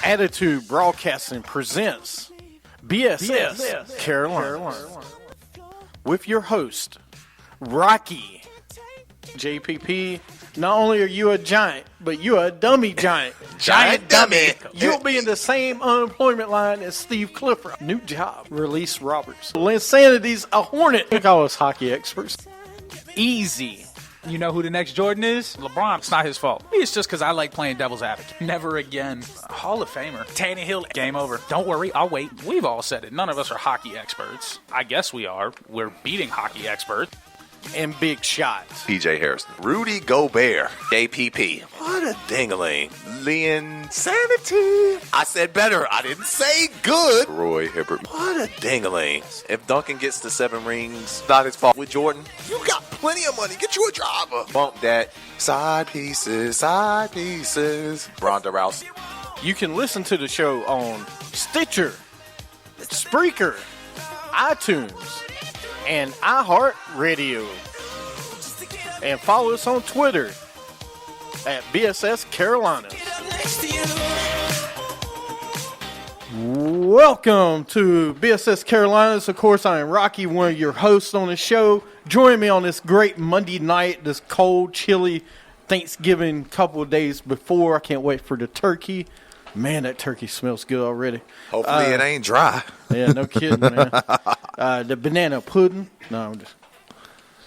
Attitude Broadcasting presents BSS Carolinas with your host, Rocky. JPP, not only are you a giant, but you're a dummy giant. Giant dummy. You'll be in the same unemployment line as Steve Clifford. New job, Release Roberts. Linsanity's a Hornet. We call us hockey experts. Easy. You know who the next Jordan is? LeBron. It's not his fault. It's just because I like playing devil's advocate. Never again. Hall of Famer. Tannehill. Game over. Don't worry. I'll wait. We've all said it. None of us are hockey experts. I guess we are. We're beating hockey experts. And big shots. PJ Harrison. Rudy Gobert. JPP. What a dingling. Linssanity. I said better. I didn't say good. Roy Hibbert. What a dingling. If Duncan gets the 7 rings, not his fault. With Jordan, you got plenty of money. Get you a driver. Bump that. Side pieces. Ronda Rousey. You can listen to the show on Stitcher, Spreaker, iTunes, and iHeartRadio. And follow us on Twitter at BSS Carolinas. Welcome to BSS Carolinas. Of course, I am Rocky, one of your hosts on the show. Join me on this great Monday night, this cold, chilly Thanksgiving couple of days before. I can't wait for the turkey. Man, that turkey smells good already. Hopefully it ain't dry. Yeah, no kidding, man. The banana pudding. No, I'm just...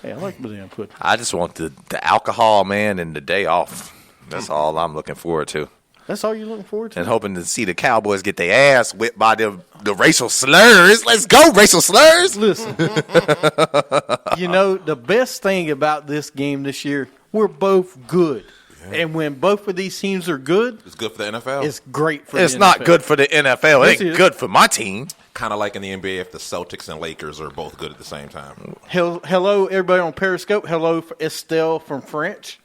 Hey, I like banana pudding. I just want the alcohol, man, and the day off. That's all I'm looking forward to. That's all you're looking forward to? And hoping to see the Cowboys get their ass whipped by the racial slurs. Let's go, racial slurs. Listen, you know, the best thing about this game this year, we're both good. Yeah. And when both of these teams are good, it's good for the NFL. It's great for the NFL. It's not good for the NFL. It ain't good for my team. Kind of like in the NBA if the Celtics and Lakers are both good at the same time. Hello, everybody on Periscope. Hello, Estelle from France.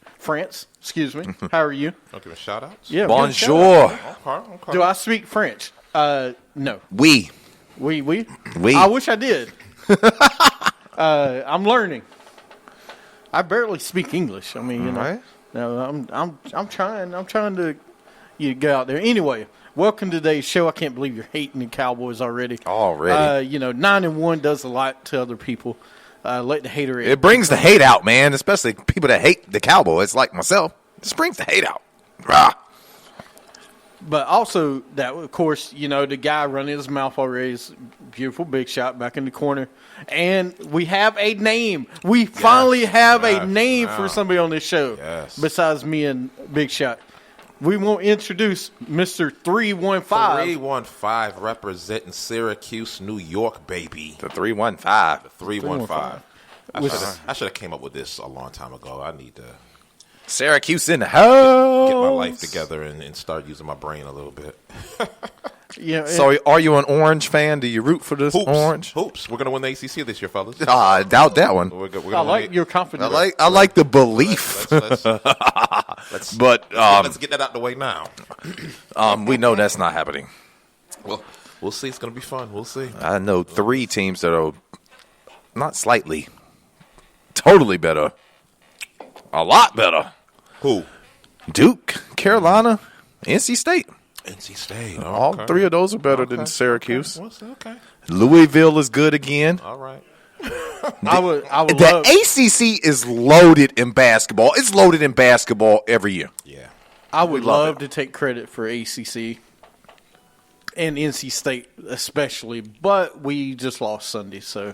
Excuse me. How are you? I'll give a shout-outs. Yeah, bonjour. Okay. Do I speak French? No. Oui. Oui. Oui. I wish I did. I'm learning. I barely speak English. I mean, you know. Right. No, I'm trying to get out there. Anyway, welcome to today's show. I can't believe you're hating the Cowboys already. 9-1 does a lot to other people. Let the hater in. It brings the hate out, man, especially people that hate the Cowboys like myself. It just brings the hate out. Rah. But also, that of course, you know, the guy running his mouth already is beautiful big shot back in the corner. And we have a name. We finally have a name for somebody on this show besides me and Big Shot. We won't introduce Mr. 315. 315 representing Syracuse, New York, baby. The 315. The 315. I should have came up with this a long time ago. I need to Syracuse in the house. Get my life together and start using my brain a little bit. Yeah. So are you an Orange fan? Do you root for this Orange? Hoops. We're going to win the ACC this year, fellas. I doubt that one. I like your confidence. I like the belief. Let's get that out the way now. We know that's not happening. Well, we'll see. It's going to be fun. We'll see. I know 3 teams that are not slightly, totally better. A lot better. Who? Duke, Carolina, NC State. NC State. All 3 of those are better than Syracuse. Okay. Louisville is good again. All right. I would the ACC is loaded in basketball. It's loaded in basketball every year. Yeah. I would love to take credit for ACC and NC State especially, but we just lost Sunday, so.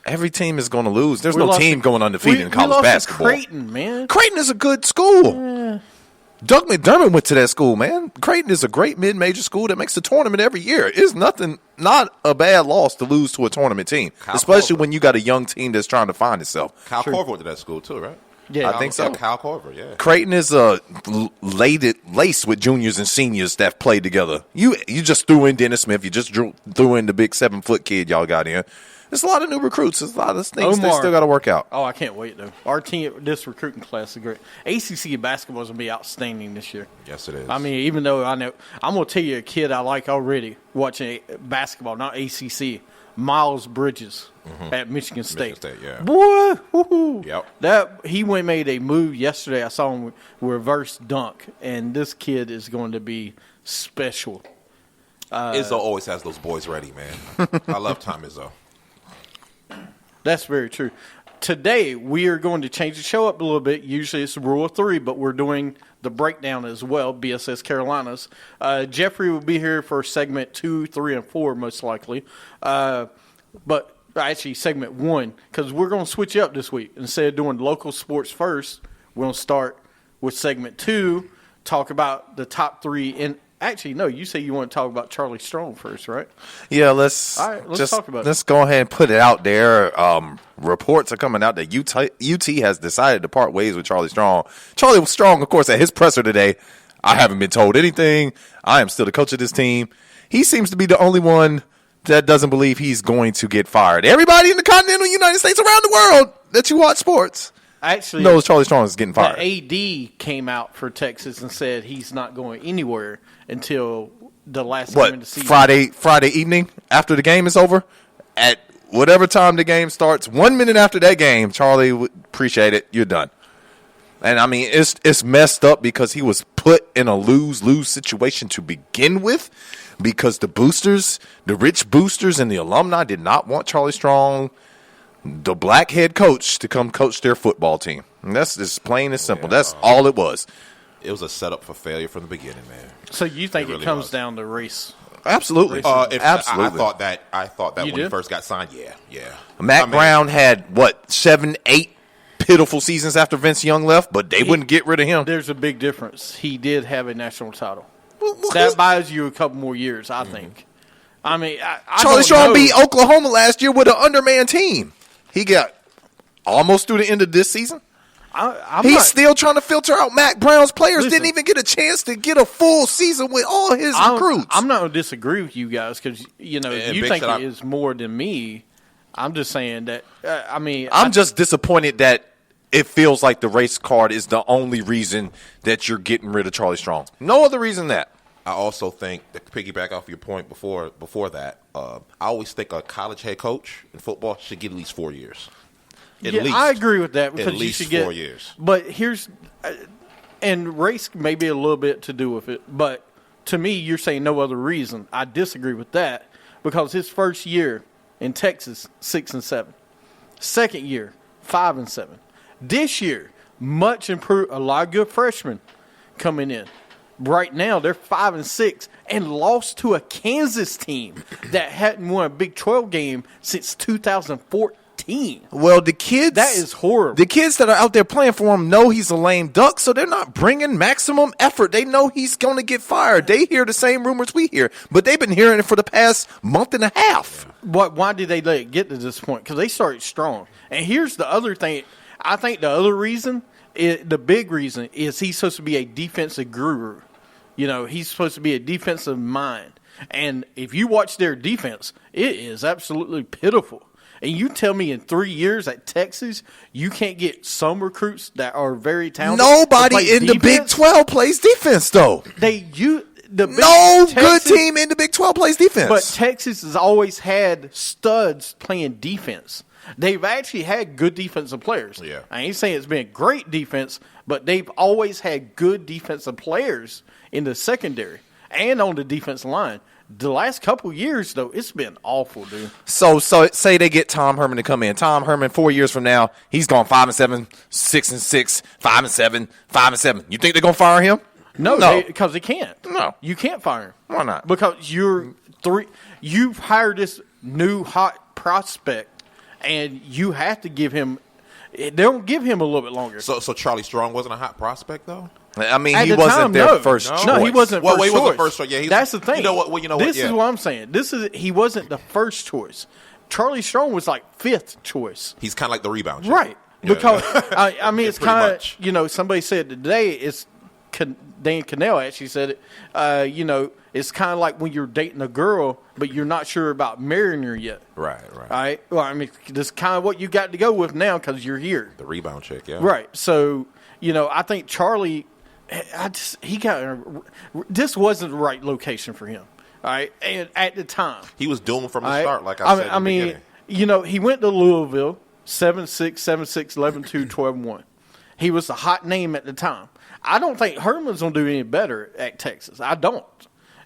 Every team is going to lose. There's no team going undefeated in college basketball. Creighton, man. Creighton is a good school. Yeah. Doug McDermott went to that school, man. Creighton is a great mid-major school that makes the tournament every year. It's not a bad loss to lose to a tournament team, especially when you got a young team that's trying to find itself. Kyle Korver went to that school too, right? Yeah, I think so. Kyle Korver, yeah. Creighton is laced with juniors and seniors that played together. You just threw in Dennis Smith. You just threw in the big 7-foot kid y'all got in. There's a lot of new recruits. There's a lot of things they still got to work out. Oh, I can't wait, though. Our team, this recruiting class is great. ACC basketball is going to be outstanding this year. Yes, it is. I mean, even though I know, I'm going to tell you a kid I like already watching basketball, not ACC, Miles Bridges at Michigan State. Yeah. Boy, woo-hoo. Yep. He made a move yesterday. I saw him reverse dunk, and this kid is going to be special. Izzo always has those boys ready, man. I love Tom Izzo. That's very true. Today, we are going to change the show up a little bit. Usually it's rule of 3, but we're doing the breakdown as well, BSS Carolinas. Jeffrey will be here for segment 2, 3, and 4, most likely. But actually, segment 1, because we're going to switch up this week. Instead of doing local sports first, we're going to start with segment 2, talk about the top 3 in. Actually, no, you say you want to talk about Charlie Strong first, right? Yeah, let's talk about it. Let's go ahead and put it out there. Reports are coming out that UT has decided to part ways with Charlie Strong. Charlie Strong, of course, at his presser today, I haven't been told anything. I am still the coach of this team. He seems to be the only one that doesn't believe he's going to get fired. Everybody in the continental United States, around the world that you watch sports, actually knows Charlie Strong is getting fired. The AD came out for Texas and said he's not going anywhere until the last game of the season. Friday evening after the game is over, at whatever time the game starts, 1 minute after that game, Charlie would appreciate it. You're done. And I mean, it's messed up because he was put in a lose-lose situation to begin with, because the rich boosters and the alumni did not want Charlie Strong, the black head coach, to come coach their football team. And that's just plain and simple. That's all it was. It was a setup for failure from the beginning, man. So you think it really comes was. down to race? Absolutely. Absolutely. I thought that when he first got signed, yeah. Mac Brown had, 7, 8 pitiful seasons after Vince Young left, but they wouldn't get rid of him. There's a big difference. He did have a national title. That buys you a couple more years, I think. I mean, Charlie Strong beat Oklahoma last year with an undermanned team. He got almost through the end of this season. He's still trying to filter out Mac Brown's players. Didn't even get a chance to get a full season with all his recruits. I'm not going to disagree with you guys because, you think it is more than me. I'm just saying that, I'm just disappointed that it feels like the race card is the only reason that you're getting rid of Charlie Strong. No other reason than that. I also think, to piggyback off your point before that, I always think a college head coach in football should get at least 4 years. At least. I agree with that because at least you should get 4 years. But and race may be a little bit to do with it, but to me, you're saying no other reason. I disagree with that because his first year in Texas, 6-7. Second year, 5-7. This year, much improved. A lot of good freshmen coming in. Right now, they're 5-6 and lost to a Kansas team that hadn't won a Big 12 game since 2014. Well, the kids, that is horrible. The kids that are out there playing for him know he's a lame duck, so they're not bringing maximum effort. They know he's going to get fired. They hear the same rumors we hear, but they've been hearing it for the past month and a half. Why did they let it get to this point? Because they started strong. And here's the other thing. I think the other reason, the big reason, is he's supposed to be a defensive guru. He's supposed to be a defensive mind. And if you watch their defense, it is absolutely pitiful. And you tell me in 3 years at Texas, you can't get some recruits that are very talented. Nobody in the Big 12 plays defense, though. Good team in the Big 12 plays defense. But Texas has always had studs playing defense. They've actually had good defensive players. Yeah. I ain't saying it's been great defense, but they've always had good defensive players in the secondary and on the defensive line. The last couple years, though, it's been awful, dude. So say they get Tom Herman to come in. Tom Herman, 4 years from now, he's gone 5-7, 6-6, 5-7, 5-7. You think they're gonna fire him? No, because they can't. No, you can't fire him. Why not? Because you've hired this new hot prospect, and you have to give him. They don't give him a little bit longer. So Charlie Strong wasn't a hot prospect, though? I mean, he wasn't their first choice. No, he wasn't first choice. He wasn't first choice. Yeah, that's the thing. You know what? This is what I'm saying. He wasn't the first choice. Charlie Strong was like 5th choice. He's kind of like the rebound. Right. Because I mean, it's Pretty kind much. of somebody said today. It's Dan Cannell actually said it. It's kind of like when you're dating a girl, but you're not sure about marrying her yet. Right. All right. Well, I mean, that's kind of what you got to go with now because you're here. The rebound chick, yeah. Right. So, I think Charlie, this wasn't the right location for him. All right. And at the time, He was doomed from the all right? start, like I said. I mean, he went to Louisville, 7'6", 7'6", 11'2", 12'1". He was a hot name at the time. I don't think Herman's going to do any better at Texas. I don't.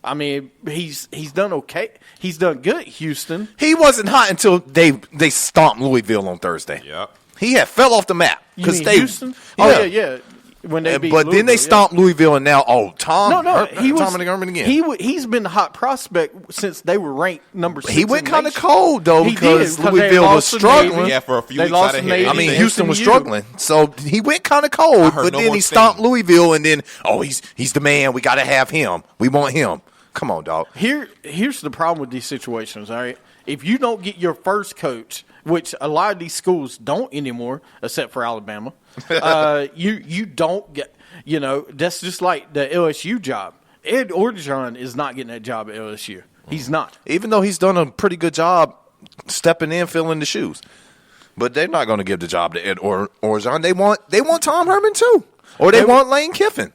I mean, he's done okay. He's done good at Houston. He wasn't hot until they stomped Louisville on Thursday. Yep. He had fell off the map You mean they Houston? Oh, yeah. When they beat but then Louisville, they stomped Louisville, and now Tom Herman again. He's been the hot prospect since they were ranked number 6. He went kind of cold though because they Louisville was lost to struggling. Navy. Yeah, for a few They weeks lost out of to here. Navy. I mean, They Houston was SMU. struggling, so he went kind of cold. heard But no then more he stomped thing. Louisville, and then he's the man. We got to have him. We want him. Come on, dog. Here's the problem with these situations, all right? If you don't get your first coach, which a lot of these schools don't anymore, except for Alabama, you don't get, that's just like the LSU job. Ed Orgeron is not getting that job at LSU. He's not. Even though he's done a pretty good job stepping in, filling the shoes, but they're not going to give the job to Ed Orgeron. They want Tom Herman too, or they want Lane Kiffin.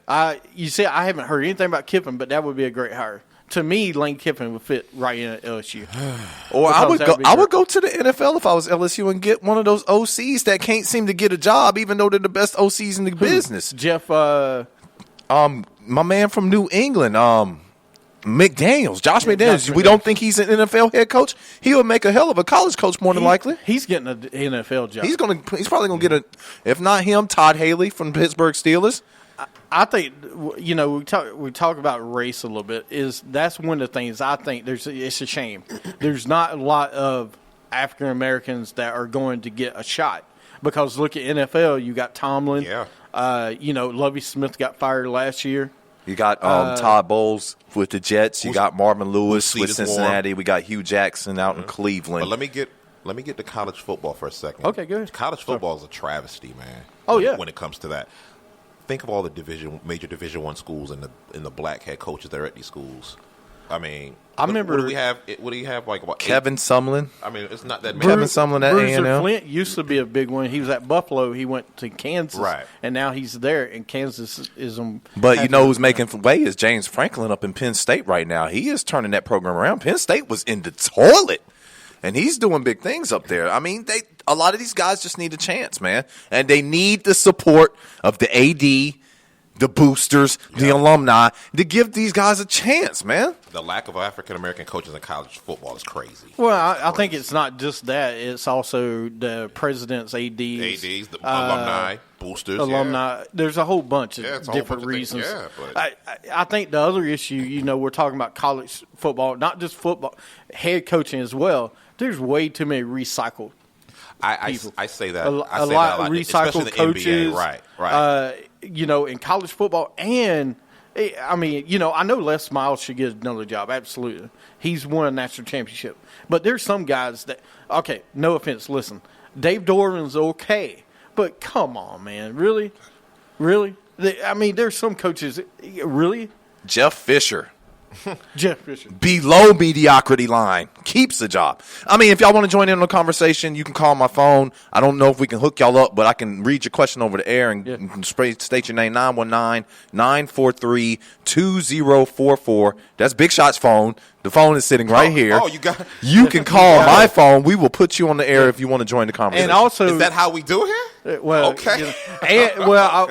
You see, I haven't heard anything about Kiffin, but that would be a great hire. To me, Lane Kiffin would fit right in at LSU. Or I would Because go. I would go to the NFL if I was LSU and get one of those OCs that can't seem to get a job, even though they're the best OCs in the business. Jeff, My man from New England, McDaniels, Josh McDaniels. Josh We don't think he's an NFL head coach. He would make a hell of a college coach more than likely. he's getting an NFL job. He's probably gonna get if not him, Todd Haley from the Pittsburgh Steelers. I think we talk about race a little bit. That's one of the things I think it's a shame. There's not a lot of African Americans that are going to get a shot because look at NFL. You got Tomlin. Yeah. Lovie Smith got fired last year. You got Todd Bowles with the Jets. You got Marvin Lewis seat with is Cincinnati. We got Hugh Jackson out in Cleveland. But let me get to college football for a second. Okay, good. College football is a travesty, man. Oh, yeah. When it comes to that, think of all the major Division I schools and the black head coaches that are at these schools. I mean, I remember. What do we have? What do you have? Like what? Kevin Sumlin. I mean, it's not that many. Kevin Sumlin at Bruiser A&M. Flint used to be a big one. He was at Buffalo. He went to Kansas, Right. And now he's there. And Kansas is But you know who's making way is James Franklin up in Penn State right now. He is turning that program around. Penn State was in the toilet, and he's doing big things up there. I mean, a lot of these guys just need a chance, man, and they need the support of the AD, the boosters, the alumni to give these guys a chance, man. The lack of African American coaches in college football is crazy. Well, I think it's not just that. It's also the president's ADs. ADs, the alumni, boosters, alumni. Yeah. There's a whole bunch of it's a whole different bunch of things, reasons. yeah, I think the other issue, we're talking about college football, not just football, head coaching as well. There's way too many recycled people. I say that. A I say lot that of especially recycled the coaches. NBA. Right. In college football and. I mean, I know Les Miles should get another job. Absolutely. He's won a national championship. But there's some guys that, okay, no offense, listen. Dave Dorman's okay. But come on, man. Really? Really? There's some coaches, really? Jeff Fisher. Jeff Fisher. Below mediocrity line. Keeps the job. I mean, if y'all want to join in on the conversation, you can call my phone. I don't know if we can hook y'all up, but I can read your question over the air and state your name, 919-943-2044. That's Big Shot's phone. The phone is sitting right here. Oh, you can call my phone. We will put you on the air if you want to join the conversation. And also, is that how we do here? Well, okay.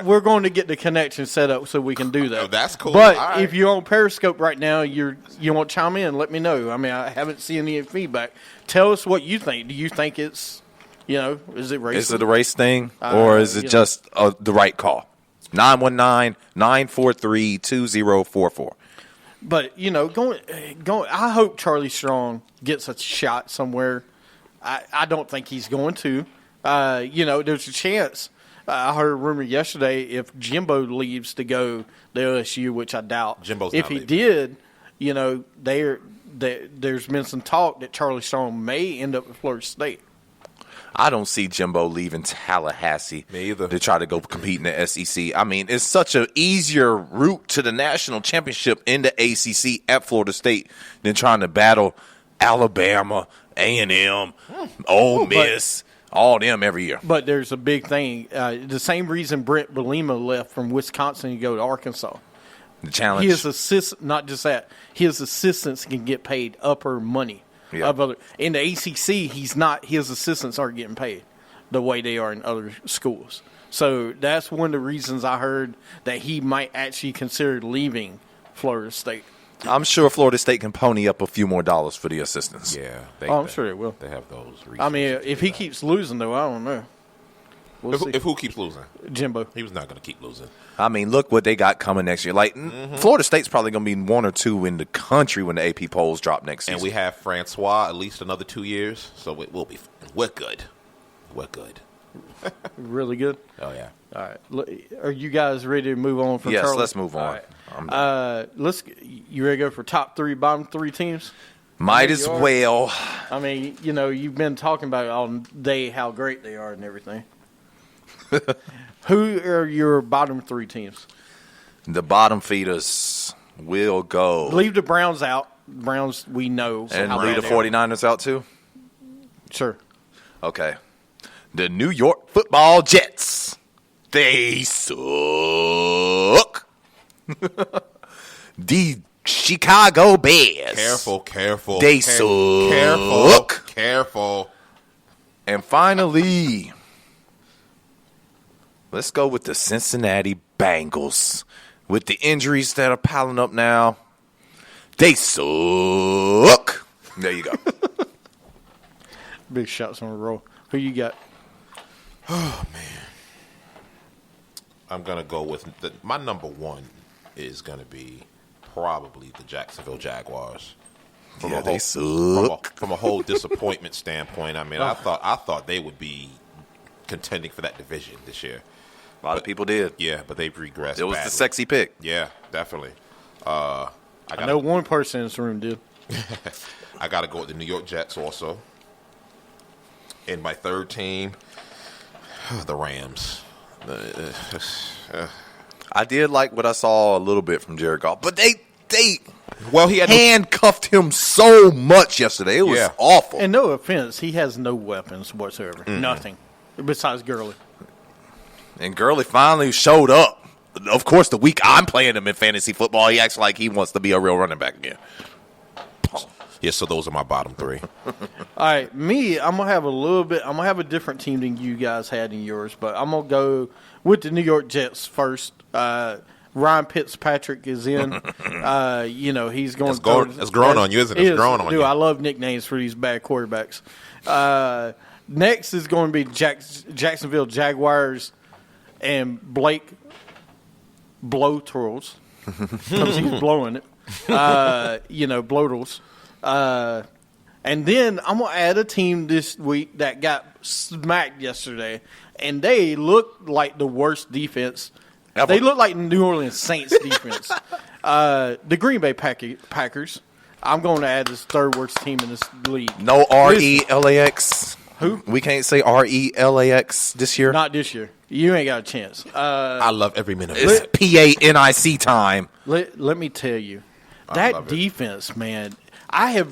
We're going to get the connection set up so we can do that. Oh, that's cool. But All right. if you're on Periscope right now, you want to chime in, let me know. I mean, I haven't seen any feedback. Tell us what you think. Do you think it's, is it racist? Is it a race thing or is it just the right call? 919-943-2044. But, going. I hope Charlie Strong gets a shot somewhere. I don't think he's going to. There's a chance. I heard a rumor yesterday if Jimbo leaves to go to LSU, which I doubt. Jimbo's if not he leaving. did, there's been some talk that Charlie Strong may end up at Florida State. I don't see Jimbo leaving Tallahassee. Me either. To try to go compete in the SEC. I mean, it's such an easier route to the national championship in the ACC at Florida State than trying to battle Alabama, A&M, Ole Miss, all them every year. But there's a big thing. The same reason Brent Bielema left from Wisconsin to go to Arkansas. The challenge. Not just that. His assistants can get paid upper money. Yeah. In the ACC, his assistants aren't getting paid the way they are in other schools. So that's one of the reasons I heard that he might actually consider leaving Florida State. I'm sure Florida State can pony up a few more dollars for the assistants. Yeah. I'm sure they will. They have those reasons. I mean, if he keeps losing, though, I don't know. We'll see. If who keeps losing? Jimbo. He was not going to keep losing. I mean, look what they got coming next year. Like, Florida State's probably going to be 1 or 2 in the country when the AP polls drop next season. And we have Francois at least another 2 years, so we'll be. We're good. We're good. Really good? Oh, yeah. All right. Are you guys ready to move on from Yes, Charlotte? let's move on. All right. You ready to go for top 3, bottom 3 teams? Might as well. I mean, you've been talking about it all day how great they are and everything. Who are your bottom 3 teams? The bottom feeders will go. Leave the Browns out. Browns, we know. So And leave the 49ers out too? Sure. Okay. The New York Football Jets. They suck. The Chicago Bears. Careful. They suck. Careful. And finally, let's go with the Cincinnati Bengals. With the injuries that are piling up now, they suck. There you go. Big shots on a roll. Who you got? Oh, man. I'm going to go with my number 1 is going to be probably the Jacksonville Jaguars. They suck. From a whole disappointment standpoint, I mean, I thought they would be contending for that division this year. A lot of people did. Yeah, but they've regressed. It was badly. the sexy pick. Yeah, definitely. I know one person in this room did. I got to go with the New York Jets also. And my 3rd team, the Rams. I did like what I saw a little bit from Jared Goff, but they he had handcuffed him so much yesterday. It was awful. And no offense, he has no weapons whatsoever. Nothing. Besides Gurley. And Gurley finally showed up. Of course, the week I'm playing him in fantasy football, he acts like he wants to be a real running back again. Yeah, so those are my bottom 3. All right, me, I'm gonna have a different team than you guys had in yours, but I'm gonna go with the New York Jets first. Ryan Fitzpatrick is in. He's going. That's growing on you, isn't it? It's growing on you. I love nicknames for these bad quarterbacks. Next is going to be Jacksonville Jaguars and Blake Blowtorls because he's blowing it. Blowtorls. And then I'm going to add a team this week that got smacked yesterday, and they look like the worst defense. They look like New Orleans Saints defense. The Green Bay Packers. I'm going to add this 3rd worst team in this league. No RELAX. Who? We can't say RELAX this year? Not this year. You ain't got a chance. I love every minute of It's it. PANIC time. Let me tell you, that defense, man. I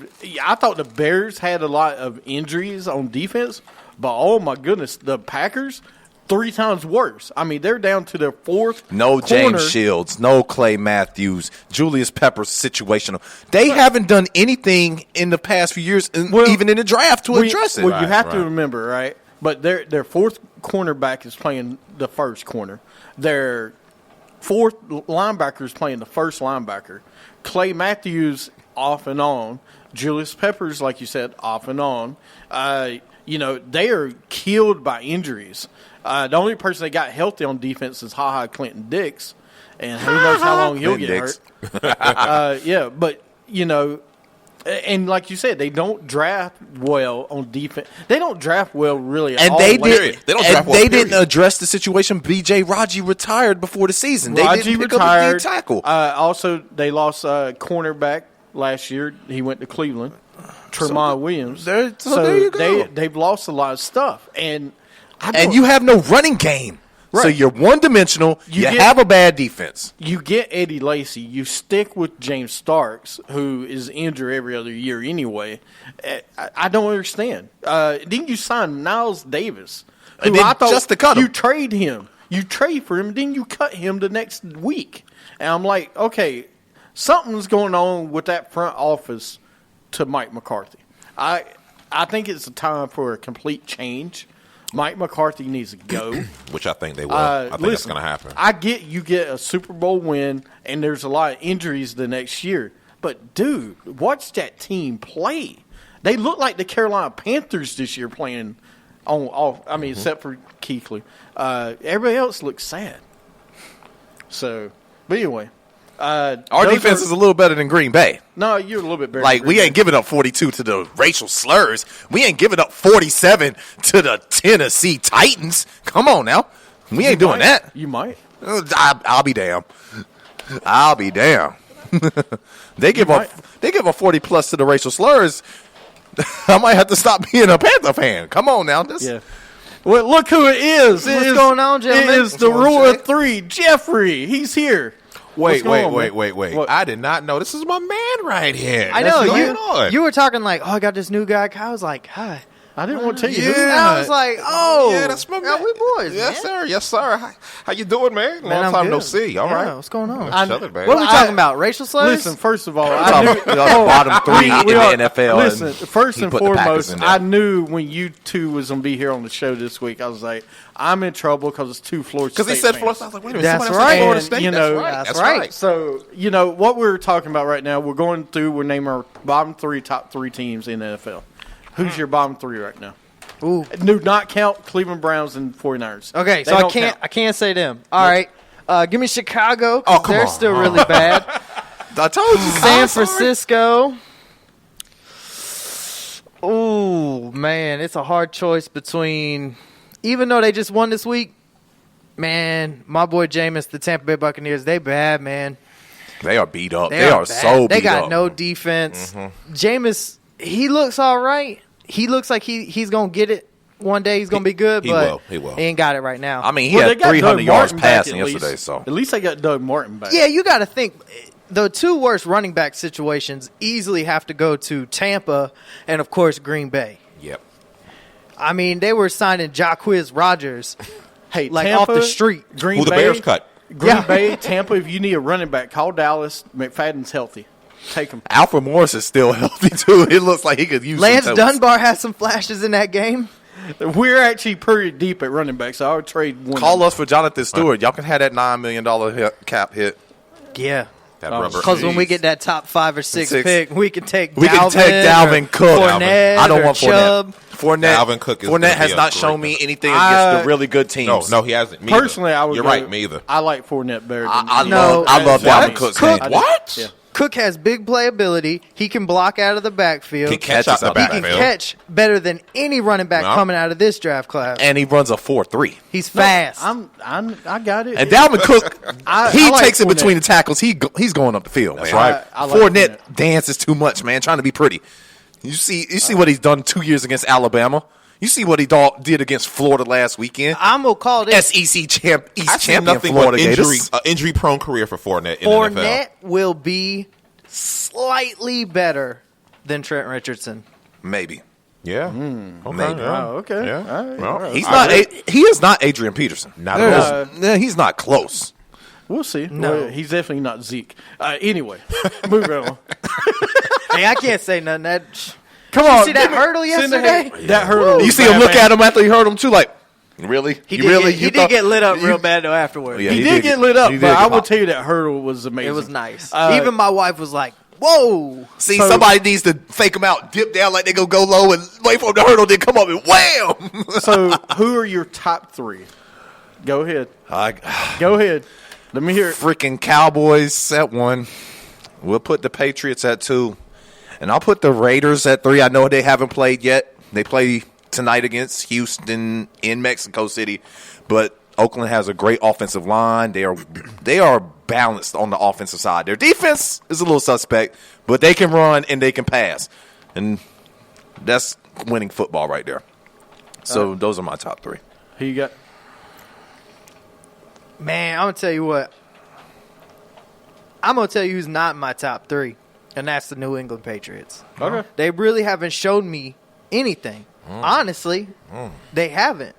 thought the Bears had a lot of injuries on defense, but oh my goodness, the Packers 3 times worse. I mean, they're down to their 4th. No corner. James Shields, no Clay Matthews, Julius Peppers situational. They haven't done anything in the past few years, even in the draft, to address it. Well, you have to remember, right? But their 4th cornerback is playing the 1st corner. Their 4th linebacker is playing the 1st linebacker. Clay Matthews off and on. Julius Peppers, like you said, off and on. They are killed by injuries. The only person that got healthy on defense is Clinton Dix, and who knows how long he'll get hurt. And like you said, they don't draft well on defense. They don't draft well really at all. They didn't address the situation. B.J. Raji retired before the season. They didn't pick up a D tackle. Also, they lost cornerback last year. He went to Cleveland. Tremont Williams. there you go. They've lost a lot of stuff. And you have no running game. Right. So you're one-dimensional. You have a bad defense. You get Eddie Lacy. You stick with James Starks, who is injured every other year anyway. I don't understand. Didn't you sign Niles Davis? Who then I thought just to cut him. You trade him. You trade for him, then you cut him the next week. And I'm like, okay, something's going on with that front office to Mike McCarthy. I think it's a time for a complete change. Mike McCarthy needs to go. Which I think they will. I think that's going to happen. I get you get a Super Bowl win, and there's a lot of injuries the next year. But, dude, watch that team play. They look like the Carolina Panthers this year playing except for Keekly. Everybody else looks sad. So, but anyway. Our defense is a little better than Green Bay. No, you're a little bit better. Like, we ain't giving up 42 to the racial slurs. We ain't giving up 47 to the Tennessee Titans. Come on now. We ain't doing that. You might. I'll be damned. I'll be damned. They give up 40-plus to the racial slurs. I might have to stop being a Panther fan. Come on now. Yeah. Well, look who it is. What's going on, gentlemen? It is the rule of three. Jeffrey. He's here. Wait. What? I did not know. This is my man right here. I know. What's going on? You were talking like, I got this new guy. I was like, hi. I didn't want to tell you. Yeah. who. And I was like, Yeah, that's my man. Yeah, we boys, Yes, man. sir. Yes, sir. How you doing, man? Man, Long I'm time good. no see. All right. Yeah, what's going on? Chilling, man. What are we talking about? Racial slurs? Listen, first of all, I knew bottom three in the NFL. Listen, and first he and put the Packers foremost, in there. I knew when you two was going to be here on the show this week, I was like, I'm in trouble because it's two Florida State Because he said fans. Florida State. I was like, wait a minute. That's somebody else right. said Florida And, State. you know, that's right. So, what we're talking about right now, we're naming our bottom three, top three teams in the NFL. Who's your bottom three right now? Ooh. Do not count Cleveland Browns and 49ers. Okay, They so don't count. I can't say them. All right. Give me Chicago, Oh, because come they're on. still really bad. I told you. San Francisco. Oh, man, it's a hard choice between, even though they just won this week, man, my boy Jameis, the Tampa Bay Buccaneers, they bad, man. They are beat up. They They are bad. so beat up. They got no defense. Jameis, he looks all right. He looks like he's going to get it. One day he's going to be good, he but will. he ain't got it right now. I mean, he Well, they had got 300 Doug yards Martin back passing at least. yesterday. So At least they got Doug Martin back. Yeah, you got to think the two worst running back situations easily have to go to Tampa and, of course, Green Bay. Yep. I mean, they were signing Jacquizz Rodgers Hey, like Tampa, off the street. Green Who the Bay, Bears cut? Green Yeah. Bay, Tampa. If you need a running back, call Dallas. McFadden's healthy. Take him. Alfred Morris is still healthy, too. It looks like he could use Lance some toes. Dunbar had some flashes in that game. We're actually pretty deep at running back, so I would trade one. Call us for Jonathan Stewart. Y'all can have that $9 million cap hit. Yeah. That Oh, rubber. Because when we Jeez. get that top 5 or 6 Six. pick, we can take We can Dalvin take Dalvin or Cook. Fournette I don't or want Chubb. Fournette. Dalvin Cook is Fournette gonna has be a not great shown me pick. anything against the really good teams. No, he hasn't. Me Personally, either. I would. You're go- right. Me either. I like Fournette better. Than I No. love What? Dalvin Cook's Cook- game. What? Yeah. Cook has big playability. He can block out of the backfield. He catches Catches out the the He can backfield. catch better than any running back No. coming out of this draft class. And he runs a 4.3. He's fast. I got it. And Dalvin Cook, I he like takes it Fournette. between the tackles. He's going up the field. That's man. right. I like Fournette Fournette. dances too much, man. Trying to be pretty. You see what he's done 2 years against Alabama. You see what he did against Florida last weekend. I'm going to call this. SEC East I've seen champion nothing Florida but Gators. injury-prone career for Fournette in the NFL. Fournette will be slightly better than Trent Richardson. Maybe. Yeah. Okay. Maybe. Yeah. Oh, okay. Yeah. All right. Well, All right. He's I not. agree. He is not Adrian Peterson. Not at all. He's not close. We'll see. No. Well, he's definitely not Zeke. Anyway, moving on. Hey, I can't say nothing. Come Did you on. see that hurdle yesterday? That hurdle. You see him look at him after he heard him too, like, really? He You did, really? get, he You did thought- get lit up you- real bad, though, afterwards. Yeah, He did get lit up, he did but get I will popped. tell you that hurdle was amazing. It was nice. Uh, Even my wife was like, whoa. See, So- somebody needs to fake him out, dip down like they go low, and wait for him to hurdle, then come up and wham! So, who are your top three? Go ahead. Go ahead. Let me hear it. Freaking Cowboys at 1. We'll put the Patriots at 2. And I'll put the Raiders at 3. I know they haven't played yet. They play tonight against Houston in Mexico City. But Oakland has a great offensive line. They are balanced on the offensive side. Their defense is a little suspect, but they can run and they can pass. And that's winning football right there. So those are my top 3. Who you got? Man, I'm going to tell you what. I'm going to tell you who's not in my top 3, and that's the New England Patriots. Okay. They really haven't shown me anything. Honestly, they haven't.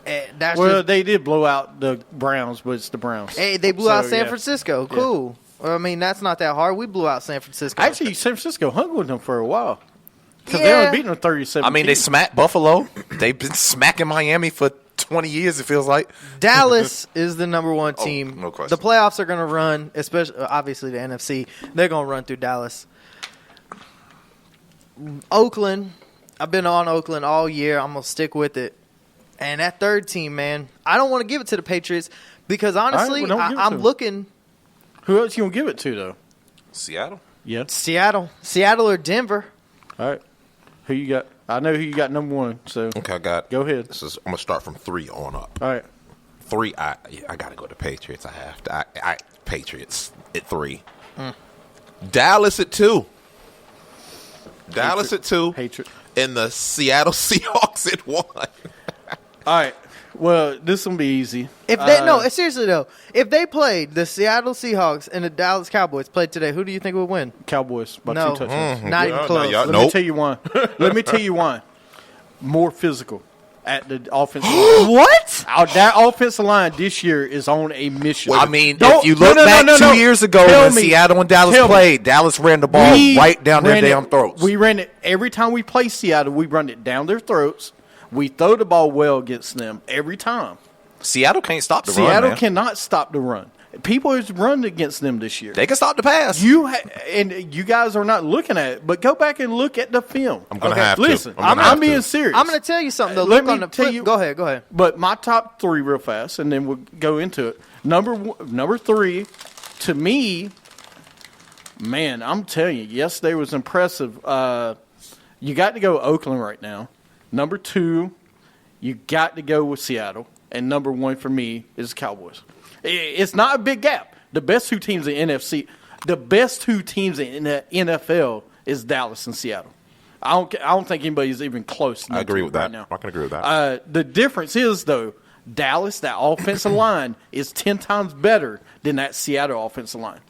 They did blow out the Browns, but it's the Browns. Hey, they blew out San yeah. Francisco. Cool. Well, I mean, that's not that hard. We blew out San Francisco. Actually, San Francisco hung with them for a while. Because Yeah. they only beaten them 37. I mean, they smacked Buffalo. They've been smacking Miami for 20 years, it feels like. Dallas is the number 1 team. no question. The playoffs are going to run, especially obviously the NFC. They're going to run through Dallas. Oakland, I've been on Oakland all year. I'm going to stick with it. And that third team, man, I don't want to give it to the Patriots because honestly, well, don't give it to I'm them. looking Who else you going to give it to, though? Seattle. Yeah. Seattle or Denver. All right. Who you got? I know who you got number 1, so Okay, I got. go ahead. I'm gonna start from 3 on up. All right. 3, I gotta go to Patriots. I have to. Patriots at 3. Dallas at 2. Dallas at 2. Hatred. And the Seattle Seahawks at 1. All right. Well, this will be easy. If they seriously though, if they played the Seattle Seahawks and the Dallas Cowboys played today, who do you think would win? Cowboys by No. 2 touchdowns. Not even close. y'all- Let Nope. me tell you why. Let me tell you why. More physical at the offensive line. What? That offensive line this year is on a mission. I mean, Don't- if you no, look no, back no, no, 2 years ago Tell when me. Seattle and Dallas Tell me. played, Dallas ran the ball We right down their ran damn it- throats. We ran it every time we play Seattle. We run it down their throats. We throw the ball well against them every time. Seattle can't stop the run, Seattle man. cannot stop the run. People has run against them this year. They can stop the pass. And you guys are not looking at it, but go back and look at the film. I'm gonna have to. Listen, I'm gonna have I'm being to. serious. I'm going to tell you something. Though. Let Look me on the tell flip. you- Go ahead. But my top 3 real fast, and then we'll go into it. Number 3, to me, man, I'm telling you, yesterday was impressive. You got to go Oakland right now. Number 2, you got to go with Seattle. And number 1 for me is Cowboys. It's not a big gap. The best 2 teams in NFC, the best 2 teams in the NFL is Dallas and Seattle. I don't think anybody's even close to I agree with right that. now. I can agree with that. The difference is, though, Dallas, that offensive line, is 10 times better than that Seattle offensive line.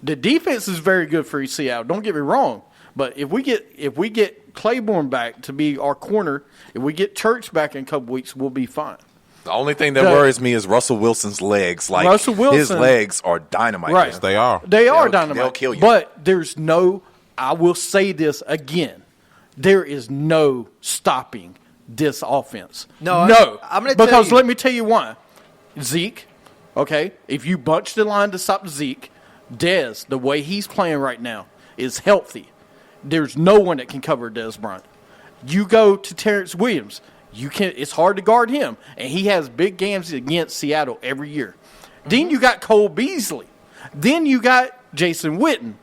The defense is very good for Seattle. Don't get me wrong. But if we get Claiborne back to be our corner, if we get Church back in a couple weeks, we'll be fine. The only thing that worries me is Russell Wilson's legs. Like, Russell Wilson- his legs are dynamite. Right. man. They are. They are They'll- dynamite. they'll kill you. But there's no, I will say this again, there is no stopping this offense. No, I'm gonna tell because you. let me tell you why. Zeke, okay, if you bunch the line to stop Zeke, Dez, the way he's playing right now, is healthy. There's no one that can cover Dez Bryant. You go to Terrence Williams, it's hard to guard him, and he has big games against Seattle every year. Then you got Cole Beasley. Then you got Jason Witten.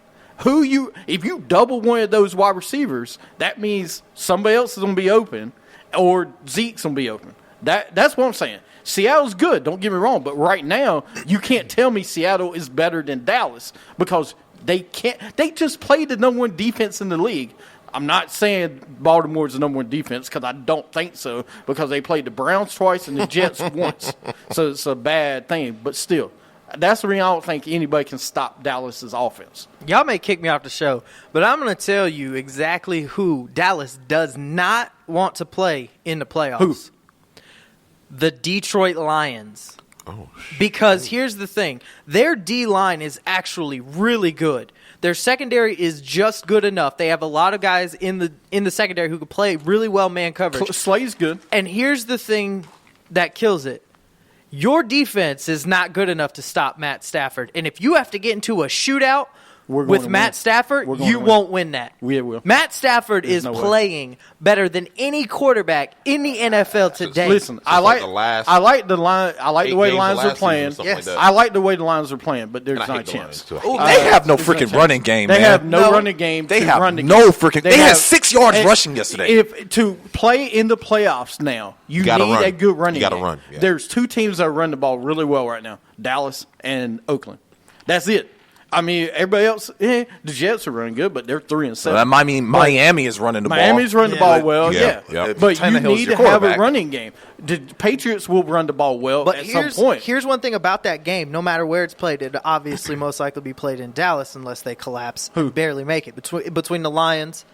If you double one of those wide receivers, that means somebody else is going to be open, or Zeke's going to be open. That's what I'm saying. Seattle's good, don't get me wrong, but right now you can't tell me Seattle is better than Dallas because they can't. They just played the number 1 defense in the league. I'm not saying Baltimore's the number 1 defense because I don't think so because they played the Browns twice and the Jets once. So it's a bad thing. But still, that's the reason I don't think anybody can stop Dallas's offense. Y'all may kick me off the show, but I'm going to tell you exactly who Dallas does not want to play in the playoffs. Who? The Detroit Lions. Because here's the thing. Their D-line is actually really good. Their secondary is just good enough. They have a lot of guys in the secondary who can play really well man coverage. Slay's good. And here's the thing that kills it. Your defense is not good enough to stop Matt Stafford. And if you have to get into a shootout with Matt Stafford, you won't win that. We will. Matt Stafford is playing better than any quarterback in the NFL today. Listen, I like the line. I like the way the Lions are playing. Yes. I like the way the Lions are playing, but there's not a chance. They have no freaking running game. They man. have no running game. They have no freaking. They had 6 yards rushing yesterday. If to play in the playoffs now, you need a good running game. Run. Yeah. There's 2 teams that run the ball really well right now: Dallas and Oakland. That's it. I mean, everybody else, the Jets are running good, but they're 3-7. Well, I mean, Miami is running the ball. Miami's running the ball well, but you need to have a running game. The Patriots will run the ball well at some point. Here's one thing about that game. No matter where it's played, it obviously most likely be played in Dallas unless they collapse and barely make it. Between the Lions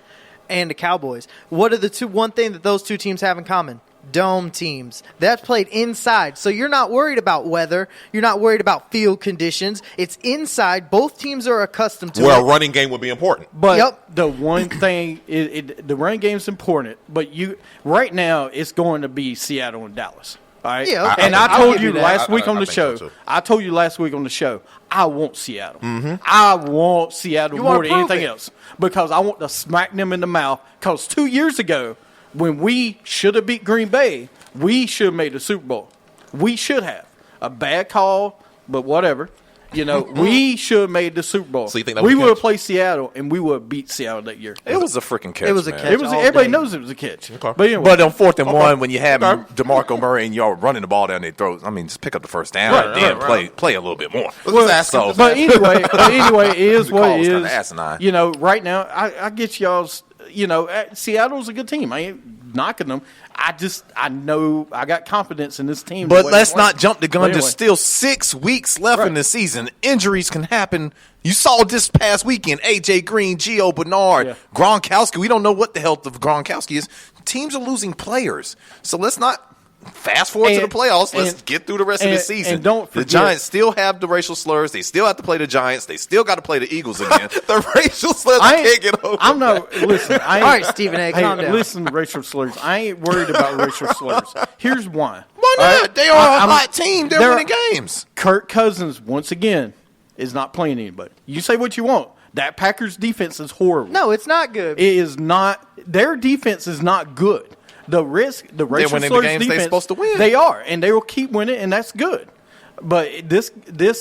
and the Cowboys. What are one thing that those 2 teams have in common? Dome teams. That's played inside. So you're not worried about weather. You're not worried about field conditions. It's inside. Both teams are accustomed to it. Well, running game would be important. But the one thing, the running game is important, but right now it's going to be Seattle and Dallas. All right? Yeah, okay. And I told you last week on the show, show, I want Seattle. Mm-hmm. I want Seattle more than anything else because I want to smack them in the mouth because 2 years ago, when we should have beat Green Bay, we should have made the Super Bowl. We should have. A bad call, but whatever. We should have made the Super Bowl. So you think that we would have played Seattle, and we would have beat Seattle that year. It was a freaking catch. It was a catch. Everybody knows it was a catch. Okay. But anyway. But on 4th and 1, when you have DeMarco Murray and y'all running the ball down their throats, I mean, just pick up the first down and then play a little bit more. But anyway, it is what it is. Asinine. Right now, I get y'all's. Seattle's a good team. I ain't knocking them. I know I got confidence in this team. But let's not jump the gun. There's still 6 weeks left in the season. Injuries can happen. You saw this past weekend, A.J. Green, Gio Bernard, Gronkowski. We don't know what the health of Gronkowski is. Teams are losing players. So let's not fast forward to the playoffs. Let's get through the rest of the season. And don't forget, the Giants still have the racial slurs. They still have to play the Giants. They still got to play the Eagles again. The racial slurs, I can't get over. I'm not. Listen, all right, Stephen A., calm down. Listen, racial slurs. I ain't worried about racial slurs. Here's why. Why not? Right? They are a hot team. They're winning games. Kirk Cousins, once again, is not playing anybody. You say what you want. That Packers defense is horrible. No, it's not good. It is not. Their defense is not good. The racial slurs defense, they're supposed to win. They are, and they will keep winning, and that's good. But this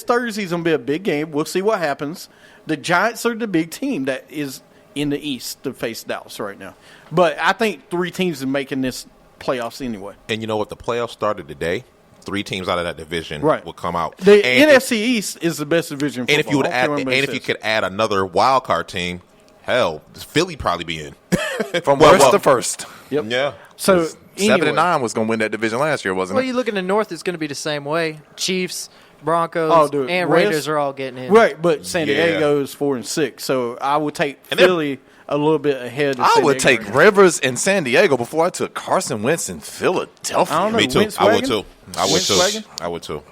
Thursday's going to be a big game. We'll see what happens. The Giants are the big team that is in the East to face Dallas right now. But I think 3 teams are making this playoffs anyway. And you know what? The playoffs started today. 3 teams out of that division will come out. The NFC East is the best division. And if you could add another wild card team, hell, Philly probably be in. From worst to first. Yep. Yeah. So 7-9 was going to win that division last year, wasn't it? Well, you look in the North, it's going to be the same way. Chiefs, Broncos, and Raiders are all getting in. Right, but San Diego is 4-6, so I would take Philly a little bit ahead of I would take Rivers and San Diego before I took Carson Wentz in Philadelphia. I don't know, Me too. I would too.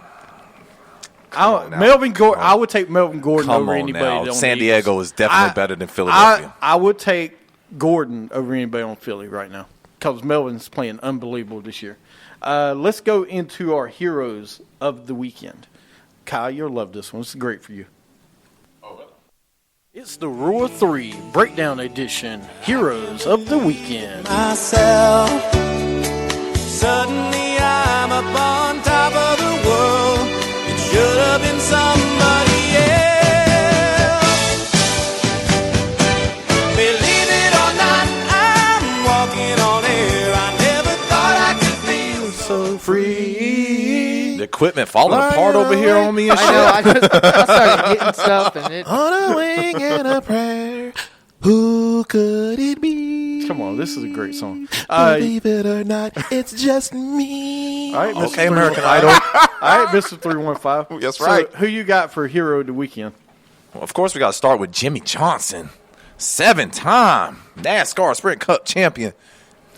Melvin Gordon. I would take Melvin Gordon over anybody. On San Diego is definitely better than Philadelphia. I would take Gordon over anybody on Philly right now because Melvin's playing unbelievable this year. Let's go into our heroes of the weekend. Kyle, you'll love this one. It's great for you. Oh, really? It's the Rule of 3 Breakdown Edition, Heroes of the Weekend. Myself, suddenly I'm up on top of the world. It should have been somebody else. Believe it or not, I'm walking on air. I never thought I could feel so free. The equipment falling apart over here on me and shit. I started hitting stuff and it. On a wing and a prayer, who could it be? Come on, this is a great song. Believe it or not, it's just me. All right, Mr. Okay, American Idol. All right, Mr. 315. That's right. So, who you got for hero of the weekend? Well, of course, we got to start with Jimmy Johnson, 7-time NASCAR Sprint Cup champion.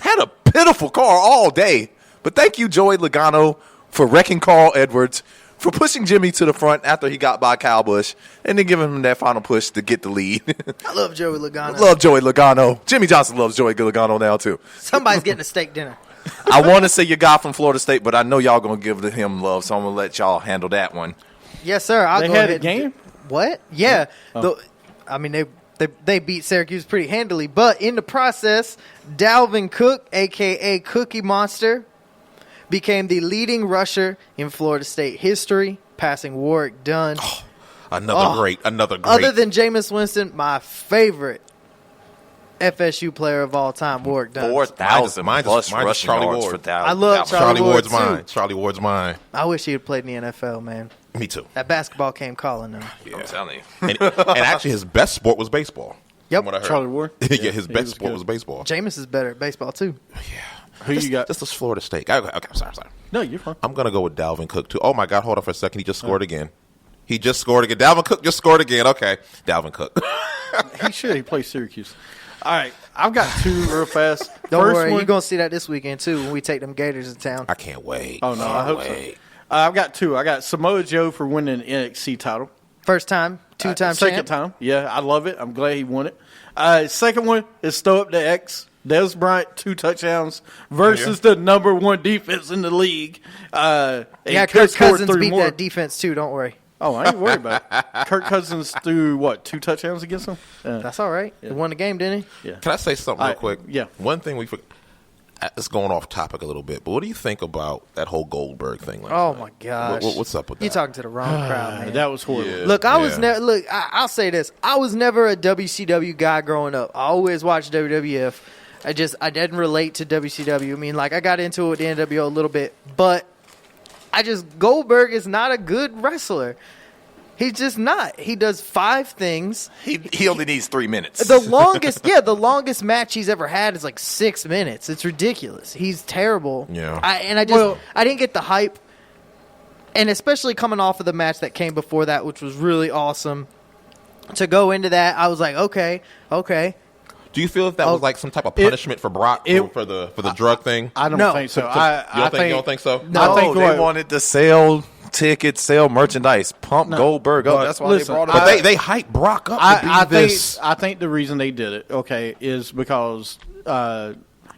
Had a pitiful car all day, but thank you, Joey Logano, for wrecking Carl Edwards, for pushing Jimmy to the front after he got by Kyle Busch, and then giving him that final push to get the lead. I love Joey Logano. Love Joey Logano. Jimmy Johnson loves Joey Logano now, too. Somebody's getting a steak dinner. I want to say your guy from Florida State, but I know y'all going to give him love, so I'm going to let y'all handle that one. Yes, sir. I'll they go had ahead. a game? What? Yeah. I mean, they beat Syracuse pretty handily. But in the process, Dalvin Cook, a.k.a. Cookie Monster, became the leading rusher in Florida State history, passing Warwick Dunn. Another great. Other than Jameis Winston, my favorite FSU player of all time, Warwick Dunn. 4,000 plus mine's rushing Charlie yards Ward. for Dalvin. I love Charlie Ward's Ward, too. mine. Charlie Ward's mine. I wish he had played in the NFL, man. Me too. That basketball came calling, though. I'm telling you. And actually, his best sport was baseball. Yep. From what I heard. Charlie Ward? Yeah, his he best was sport good. was baseball. Jameis is better at baseball, too. Who you got? This is Florida State. Okay, I'm sorry. No, you're fine. I'm going to go with Dalvin Cook, too. Oh, my God. Hold on for a second. He just scored again. Dalvin Cook just scored again. Okay. Dalvin Cook. He should. He plays Syracuse. All right. I've got two real fast. Don't First worry, one, you're going to see that this weekend, too, when we take them Gators to town. I can't wait. Oh, no, I hope so. I've got two. I got Samoa Joe for winning the NXT title. First time, two-time Second champ. time. Yeah, I love it. I'm glad he won it. Second one is Stow Up the X. Des Bryant, 2 touchdowns versus the number 1 defense in the league. Yeah, Kirk Kirk scored Cousins 3 beat more. that defense, too. Don't worry. Oh, I ain't worried about it. Kirk Cousins threw, 2 touchdowns against him? That's all right. He won the game, didn't he? Yeah. Can I say something real quick? Yeah. One thing we forgot. It's going off topic a little bit, but what do you think about that whole Goldberg thing? Oh, night? my gosh. What's up with that? You're talking to the wrong crowd, man. That was horrible. Yeah. Look, I'll say this. I was never a WCW guy growing up. I always watched WWF. I didn't relate to WCW. I mean, I got into it with the NWO a little bit, but Goldberg is not a good wrestler. He's just not. He does 5 things. He only needs 3 minutes. The longest match he's ever had is 6 minutes. It's ridiculous. He's terrible. Yeah. I didn't get the hype, and especially coming off of the match that came before that, which was really awesome. To go into that, I was like, okay. Do you feel if that was some type of punishment for Brock for the drug thing? I don't No. think so. You don't think so? No. I think they wanted to sell tickets, sell merchandise, pump Goldberg up. That's why listen, they brought him But back. they hype Brock up to be I this. think the reason they did it, is because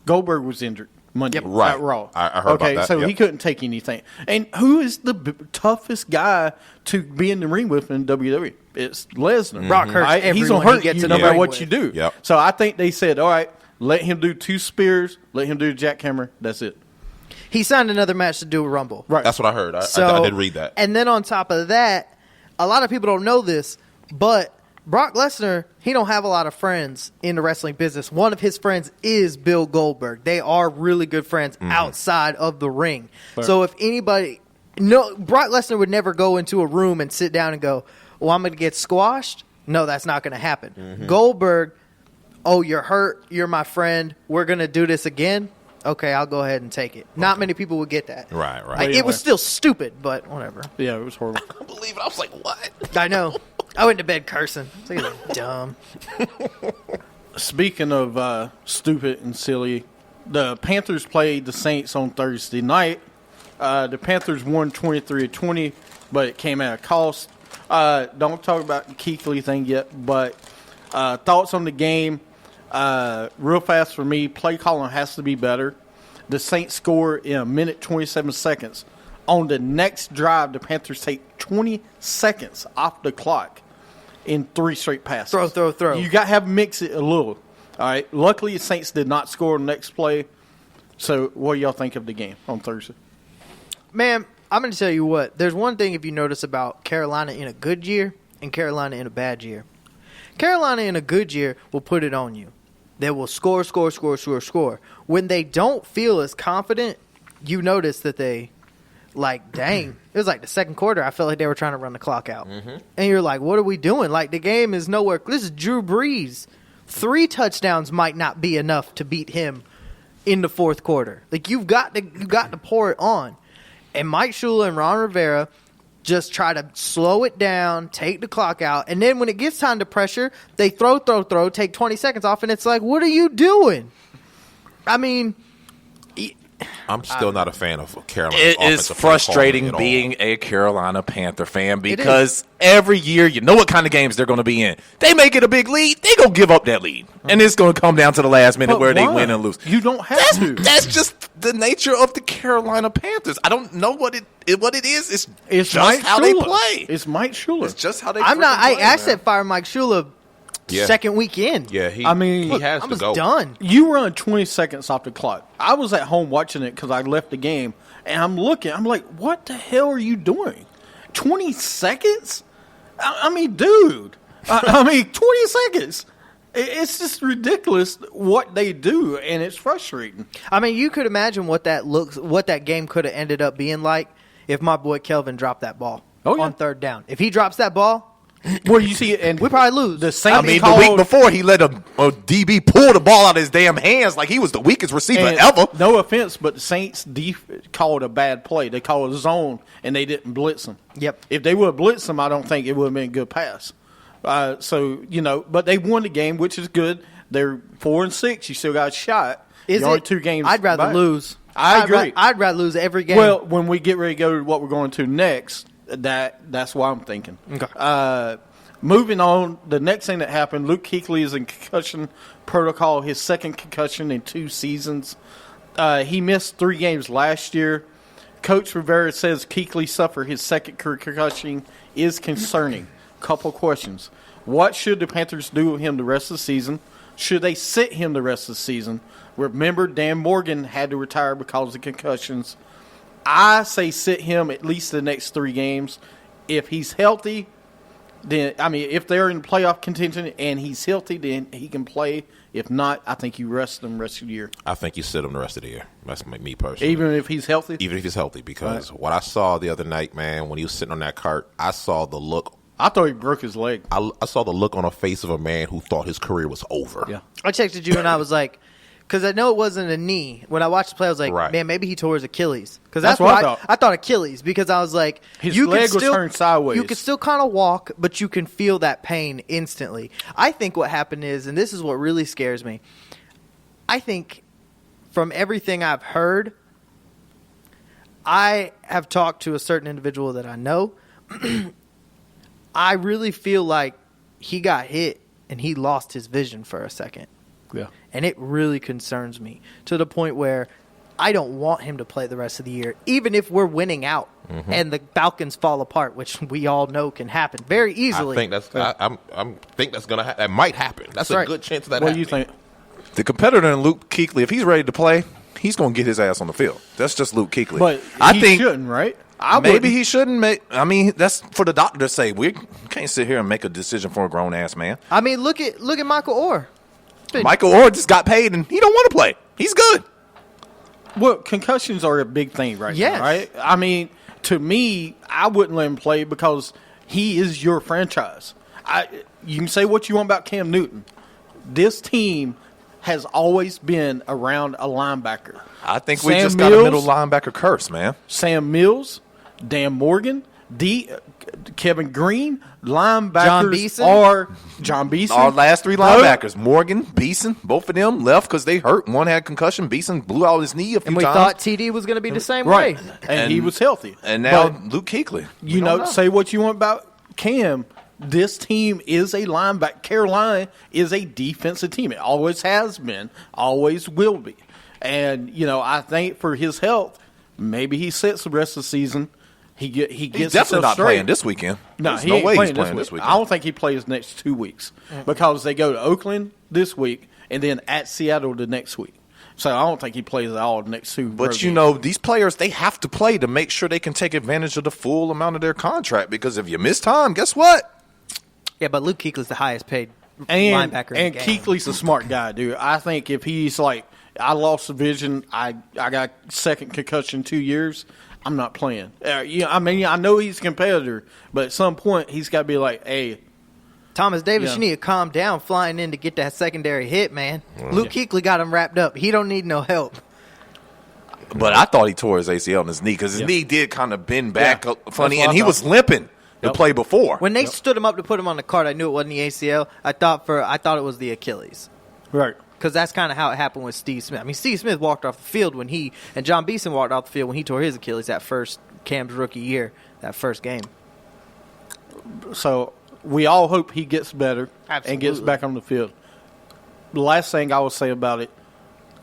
Goldberg was injured Monday Right. at Raw. I heard about that, so yep. he couldn't take anything. And who is the toughest guy to be in the ring with in WWE? It's Lesnar. Brock hurts Right? He's everyone gonna hurt he gets you in no the matter ring what with. you do. Yep. So I think they said, all right, let him do 2 spears, let him do the jackhammer. That's it. He signed another match to do a Rumble. Right. That's what I heard. I did read that. And then on top of that, a lot of people don't know this, but Brock Lesnar, he don't have a lot of friends in the wrestling business. One of his friends is Bill Goldberg. They are really good friends outside of the ring. Fair. So if anybody, Brock Lesnar would never go into a room and sit down and go, well, I'm going to get squashed. No, that's not going to happen. Goldberg, oh, you're hurt. You're my friend. We're going to do this again. Okay, I'll go ahead and take it. Not many people would get that. Right. It was still stupid, but whatever. Yeah, it was horrible. I don't believe it. I was like, what? I know. I went to bed cursing. It's like, dumb. Speaking of stupid and silly, the Panthers played the Saints on Thursday night. The Panthers won 23-20, but it came at a cost. Don't talk about the Keithley thing yet, but thoughts on the game. Real fast for me, play calling has to be better. The Saints score in 1 minute 27 seconds. On the next drive, the Panthers take 20 seconds off the clock in 3 straight passes. Throw. You got to have mix it a little. All right. Luckily, the Saints did not score the next play. So, what do y'all think of the game on Thursday? Man, I'm going to tell you what. There's one thing if you notice about Carolina in a good year and Carolina in a bad year. Carolina in a good year will put it on you. They will score. When they don't feel as confident, you notice that they, dang. It was the second quarter. I felt like they were trying to run the clock out. And you're like, what are we doing? The game is nowhere. This is Drew Brees. 3 touchdowns might not be enough to beat him in the fourth quarter. You've got to pour it on. And Mike Shula and Ron Rivera just try to slow it down, take the clock out, and then when it gets time to pressure, they throw, take 20 seconds off, and it's like, what are you doing? I mean, I'm still not a fan of Carolina. It is frustrating being a Carolina Panther fan because every year you know what kind of games they're going to be in. They make it a big lead, they going to give up that lead. And it's going to come down to the last minute where they win and lose. You don't have to. That's just the nature of the Carolina Panthers. I don't know what it is. It's just Mike how Shula. they play. It's Mike Shula. It's just how they I play, said man. fire Mike Shula second weekend. Yeah, he has I to was go. done. You run 20 seconds off the clock. I was at home watching it because I left the game, and I'm looking. I'm like, what the hell are you doing? 20 seconds? I mean, dude. I mean, 20 seconds. It's just ridiculous what they do, and it's frustrating. I mean, you could imagine what that game could have ended up being like if my boy Kelvin dropped that ball on third down. If he drops that ball, well, you see, and we probably lose. The Saints I mean, the week before, he let a DB pull the ball out of his damn hands like he was the weakest receiver ever. No offense, but the Saints called a bad play. They called a zone, and they didn't blitz him. Yep. If they would have blitzed him, I don't think it would have been a good pass. So, but they won the game, which is good. They're 4-6. You still got a shot. You're only 2 games I'd rather back. lose. I agree. I'd rather lose every game. Well, when we get ready to go to what we're going to next, that's what I'm thinking. Okay. Moving on, the next thing that happened, Luke Kuechly is in concussion protocol, his second concussion in 2 seasons. He missed 3 games last year. Coach Rivera says Kuechly suffered his second career concussion is concerning. Couple questions. What should the Panthers do with him the rest of the season? Should they sit him the rest of the season? Remember, Dan Morgan had to retire because of concussions. I say sit him at least the next 3 games. If he's healthy, then, if they're in playoff contention and he's healthy, then he can play. If not, I think you rest him the rest of the year. I think you sit him the rest of the year. That's me personally. Even if he's healthy? Even if he's healthy, because what I saw the other night, man, when he was sitting on that cart, I saw the look. I thought he broke his leg. I saw the look on the face of a man who thought his career was over. Yeah. I texted you and I was like, because I know it wasn't a knee. When I watched the play, I was like, man, maybe he tore his Achilles. Because that's what I thought. I thought Achilles, because I was like, his leg was turned sideways. You could still kind of walk, but you can feel that pain instantly. I think what happened is, and this is what really scares me, I think from everything I've heard, I have talked to a certain individual that I know. I really feel like he got hit and he lost his vision for a second. Yeah. And it really concerns me to the point where I don't want him to play the rest of the year, even if we're winning out and the Falcons fall apart, which we all know can happen very easily. I think that's gonna that might happen. That's a good chance of that. What do you think? The competitor in Luke Kuechly, if he's ready to play, he's going to get his ass on the field. That's just Luke Kuechly. But I he think shouldn't, right? Maybe he shouldn't make. That's for the doctor to say. We can't sit here and make a decision for a grown ass man. Look at Michael Orr. Michael Orr just got paid and he don't want to play. He's good. Well, concussions are a big thing right now, right? To me, I wouldn't let him play because he is your franchise. You can say what you want about Cam Newton. This team has always been around a linebacker. I think we just got a middle linebacker curse, man. Sam Mills, Dan Morgan, Kevin Green, linebackers John Beeson. Our last 3 linebackers, Morgan, Beeson, both of them left because they hurt. One had concussion. Beeson blew out his knee a few times. And we thought TD was going to be the same way. And he was healthy. And now Luke Kuechly. Say what you want about Cam. This team is a linebacker. Carolina is a defensive team. It always has been, always will be. And, I think for his health, maybe he sits the rest of the season. He's definitely not playing this weekend. No, no way he's playing this weekend. I don't think he plays next 2 weeks because they go to Oakland this week and then at Seattle the next week. So I don't think he plays at all the next 2 But these players, they have to play to make sure they can take advantage of the full amount of their contract, because if you miss time, guess what? Yeah, but Luke Kuechly's the highest paid linebacker in the game. Kuechly's a smart guy, dude. I think if he's like, I lost the vision, I got second concussion in 2 years, I'm not playing. I know he's a competitor, but at some point he's got to be like, hey. Thomas Davis, you need to calm down flying in to get that secondary hit, man. Luke Kuechly got him wrapped up. He don't need no help. But I thought he tore his ACL in his knee because his knee did kind of bend back funny, and he was limping the play before. When they stood him up to put him on the cart, I knew it wasn't the ACL. I thought it was the Achilles. Right. Because that's kind of how it happened with Steve Smith. Steve Smith walked off the field and John Beeson walked off the field when he tore his Achilles that first Cam's rookie year, that first game. So we all hope he gets better and gets back on the field. The last thing I will say about it,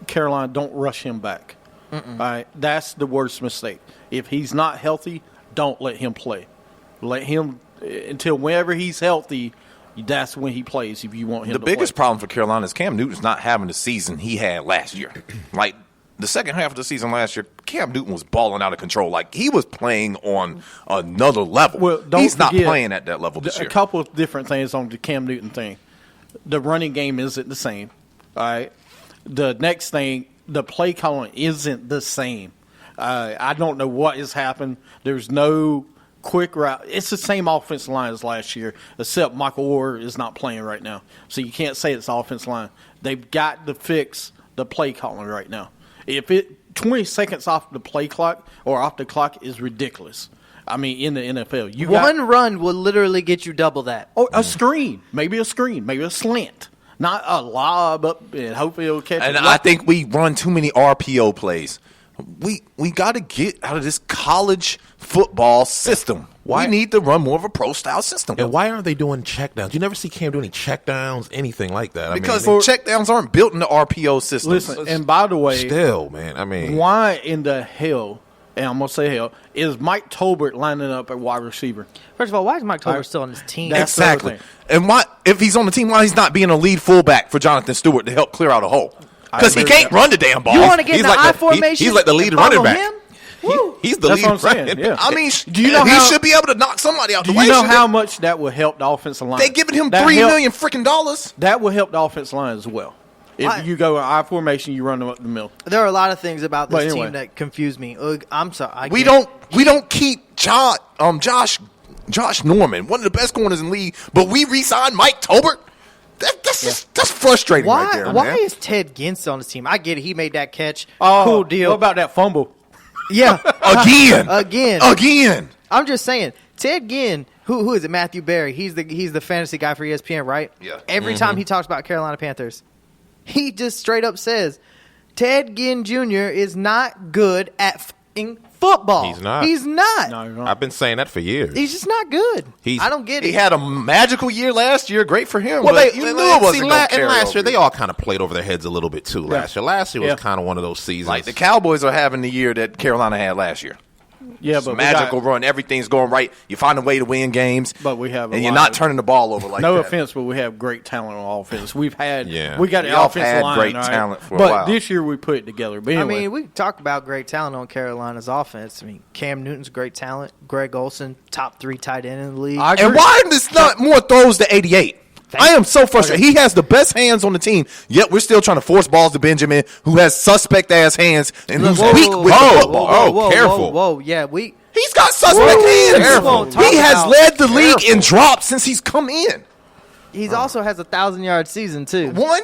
Carolina, don't rush him back. All right? That's the worst mistake. If he's not healthy, don't let him play. Let him until whenever he's healthy. that's when he plays if you want him The to biggest play. problem for Carolina is Cam Newton's not having the season he had last year. Like, the second half of the season last year, Cam Newton was balling out of control. Like, he was playing on another level. Well, don't He's not forget playing at that level this a year. couple of different things on the Cam Newton thing. The running game isn't the same. All right. The next thing, the play calling isn't the same. I don't know what has happened. There's no quick route. It's the same offensive line as last year, except Michael Orr is not playing right now. So you can't say it's offensive line. They've got to fix the play calling right now. If 20 seconds off the play clock or off the clock is ridiculous. I mean, in the NFL. One run will literally get you double that. Or a screen. Maybe a slant. Not a lob up and hopefully it'll catch And it. I think we run too many RPO plays. We got to get out of this college football system. Why? We need to run more of a pro-style system. And why aren't they doing checkdowns? You never see Cam do any checkdowns, anything like that. Because I mean, checkdowns aren't built in the RPO system. Listen, and by the way, still, man. I mean, why in the hell, and I'm going to say hell, is Mike Tolbert lining up at wide receiver? First of all, why is Mike Tolbert still on his team? That's the other Exactly. thing. And why, if he's on the team, why he's not being a lead fullback for Jonathan Stewart to help clear out a hole? Because he can't run the damn ball. You want to get in the I like formation? he's like the lead and follow running back. him? Woo. He's the That's lead what I'm saying, running yeah. back. I mean, Do you know he how- should be able to knock somebody out Do the way. you know shouldn't how they? much that will help the offensive line? They giving him That $3 help- million freaking dollars. That will help the offensive line as well. If you go in I formation, you run them up the middle. There are a lot of things about this But anyway. team that confuse me. Ugh, I'm sorry. We don't keep Josh Norman, one of the best corners in the league, but we re-signed Mike Tolbert. That's frustrating Why? right there, Why man. is Ted Ginn on his team? I get it. He made that catch. Oh, Cool deal. What about that fumble? Yeah. Again. I'm just saying, Ted Ginn, who is it? Matthew Berry. He's the fantasy guy for ESPN, right? Yeah. Every time he talks about Carolina Panthers, he just straight up says, Ted Ginn Jr. is not good at f***ing football. He's not. He's not. No, you're not. I've been saying that for years. He's just not good. I don't get it. He had a magical year last year. Great for him. Well, but you knew it wasn't going to and carry last year over. they all kind of played over their heads a little bit too. Last year was Yeah. kind of one of those seasons. Like the Cowboys are having the year that Carolina had last year. Yeah, It's but a magical run. Everything's going right. You find a way to win games. But we have a and you're lot not of- turning the ball over like no that. offense, but we have great talent on offense. We got We the all offensive had line, great all right? talent for a but while. this year we put it together. But anyway, I mean, we talk about great talent on Carolina's offense. I mean, Cam Newton's great talent. Greg Olsen, top 3 tight end in the league. I agree. And why is this not more throws to 88? I am so frustrated. He has the best hands on the team, yet we're still trying to force balls to Benjamin, who has suspect-ass hands and who's Whoa, weak whoa, with whoa, the football. whoa, careful. Whoa, yeah, He's got suspect Whoa, hands. careful. He has Talk led the about- league in drops since he's come in. He's also has a 1,000-yard season too. One,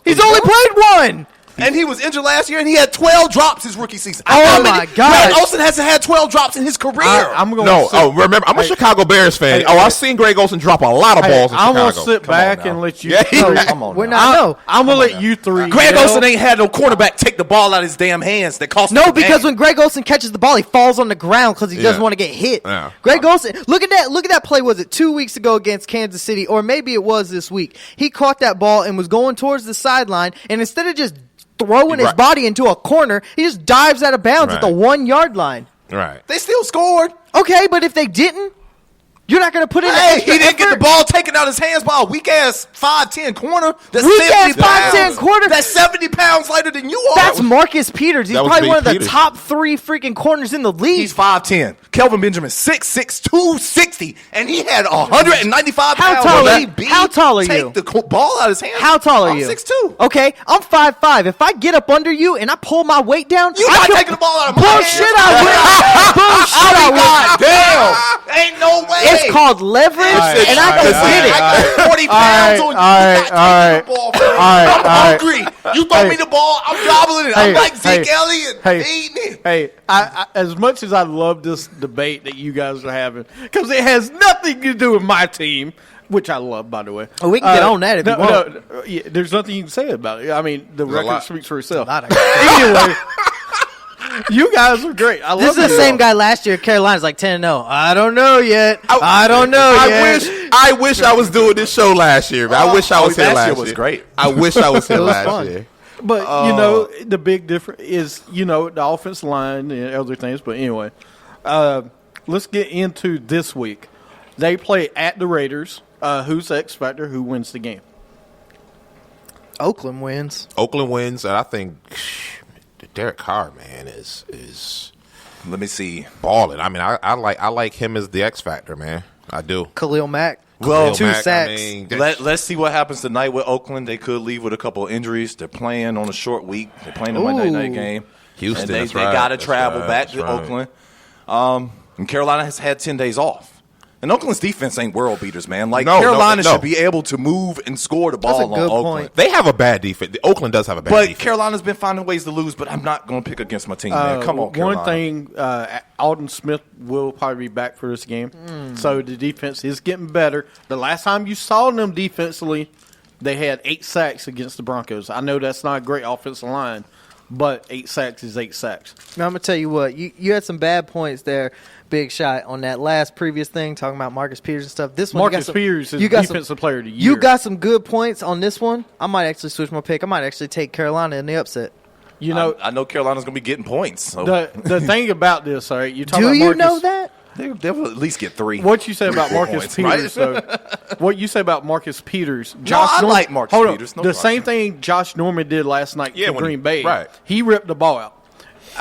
He's only played one. and he was injured last year, and he had 12 drops his rookie season. Oh, my God. Greg Olsen hasn't had 12 drops in his career. I'm going no, to remember, I'm a Chicago Bears fan. Hey, I've seen Greg Olsen drop a lot of balls in I'm Chicago. going to sit back and let you. Yeah, come on We're now. not. No, I'm going to let you three. Greg yell. Olsen ain't had no quarterback take the ball out of his damn hands that cost him no, the because game. when Greg Olsen catches the ball, he falls on the ground because he doesn't Yeah. want to get hit. Yeah. Greg Olsen, look at that play. Was it 2 weeks ago against Kansas City, or maybe it was this week? He caught that ball and was going towards the sideline, and instead of just throwing his Right. body into a corner, he just dives out of bounds at the Right. 1-yard line. Right. They still scored. Okay, but if they didn't, you're not going to put in. Hey, extra he didn't get the effort? ball taken out of his hands by a weak-ass 5'10" corner. That's Weak-ass 70 5'10" pounds. corner? That's 70 pounds lighter than you are. That's Marcus Peters. He's that was probably Big one of the Peters. top 3 freaking corners in the league. He's 5'10". Kelvin Benjamin, 6'6", 260, and he had 195 How pounds. tall when are he you? beat- How tall are you? Take the ball out of his hands. How tall are I'm you? 6'2". Okay, I'm 5'5". If I get up under you and I pull my weight down, You I not can- taking the ball out of my Bullshit, hands. I will. Bullshit, I will. God damn. Ain't no way. It's called leverage, and I can get it. I got 40 pounds on you. all You're right, not taking the ball from me. all I'm right. hungry. You throw me the ball, I'm gobbling it. I'm Hey, like Zeke hey, Elliott. hey, Feeding it. Hey, I as much as I love this debate that you guys are having, because it has nothing to do with my team, which I love, by the way. Oh, we can get on that if you want. Yeah, there's nothing you can say about it. I mean, the record lot. speaks for itself. Lot of- Anyway, you guys are great. I love This is the you same all. guy last year. Carolina's like 10-0. I don't know yet. I don't know yet. I wish I was doing this show last year. Man. I wish I was here last last year year. was great. I wish I was here was last fun. year. But, you know, the big difference is, you know, the offensive line and other things. But anyway, let's get into this week. They play at the Raiders Who's the X factor? Who wins the game? Oakland wins. Oakland wins, and I think Derek Carr, man, is Let me see. balling. I mean, I like him as the X factor, man. I do. Khalil Mack. Well, two Mack, sacks. I mean, Let's see what happens tonight with Oakland. They could leave with a couple of injuries. They're playing on a short week. They're playing a Monday night game. Houston, and they that's right. got to That's travel right. back That's to right. Oakland. And Carolina has had 10 days off. And Oakland's defense ain't world beaters, man. Like, No, Carolina no. should be able to move and score the ball That's a on good Oakland. point. They have a bad defense. Oakland does have a bad But defense. Carolina's been finding ways to lose, but I'm not going to pick against my team, man. Come on, Carolina. One thing, Alden Smith will probably be back for this game. So the defense is getting better. The last time you saw them defensively, they had 8 sacks against the Broncos. I know that's not a great offensive line, but 8 sacks is 8 sacks. Now, I'm going to tell you what. You had some bad points there, Big Shot, on that last previous thing, talking about Marcus Peters and stuff. This one, Marcus Peters is Defensive Player of the Year. You got some good points on this one. I might actually switch my pick. I might actually take Carolina in the upset. You know, I know Carolina's going to be getting points. So the thing about this, all right, you talk Do about you Marcus, know that? they'll at least get 3. What you say about Marcus points, Peters, right? though? What you say about Marcus Peters? I like Marcus hold on. Peters, no the question. same thing Josh Norman did last night Yeah, for when Green he- Bay. right. He ripped the ball out.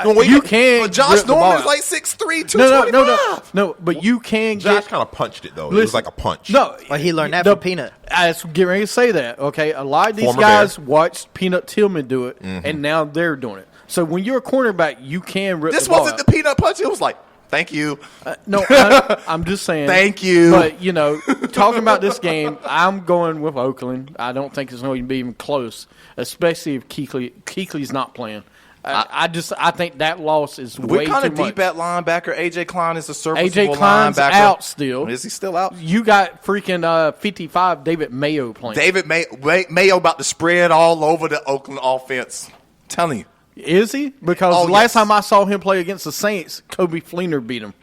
Well, You can But Josh rip the ball Norman's out. like 6'3", 225. No. But you can Josh get. kind of punched it, though. It was Listen, like a punch. No, Well, he learned that from Peanut. I was getting ready to say that. Okay, a lot of these Former guys Bear. watched Peanut Tillman do it, and now they're doing it. So when you're a cornerback, you can rip This the ball wasn't out. the peanut punch. It was like, thank you. No, I'm just saying. Thank you. But, you know, talking about this game, I'm going with Oakland. I don't think it's going to be even close, especially if Kuechly's not playing. I think that loss is way We're kind too of much. deep at linebacker. A.J. Klein is a serviceable A.J. Klein's linebacker. out still. Is he still out? You got freaking 55 David Mayo playing. David Mayo about to spread all over the Oakland offense. I'm telling you. Is he? Because Oh, the last yes. time I saw him play against the Saints, Kobe Fleener beat him.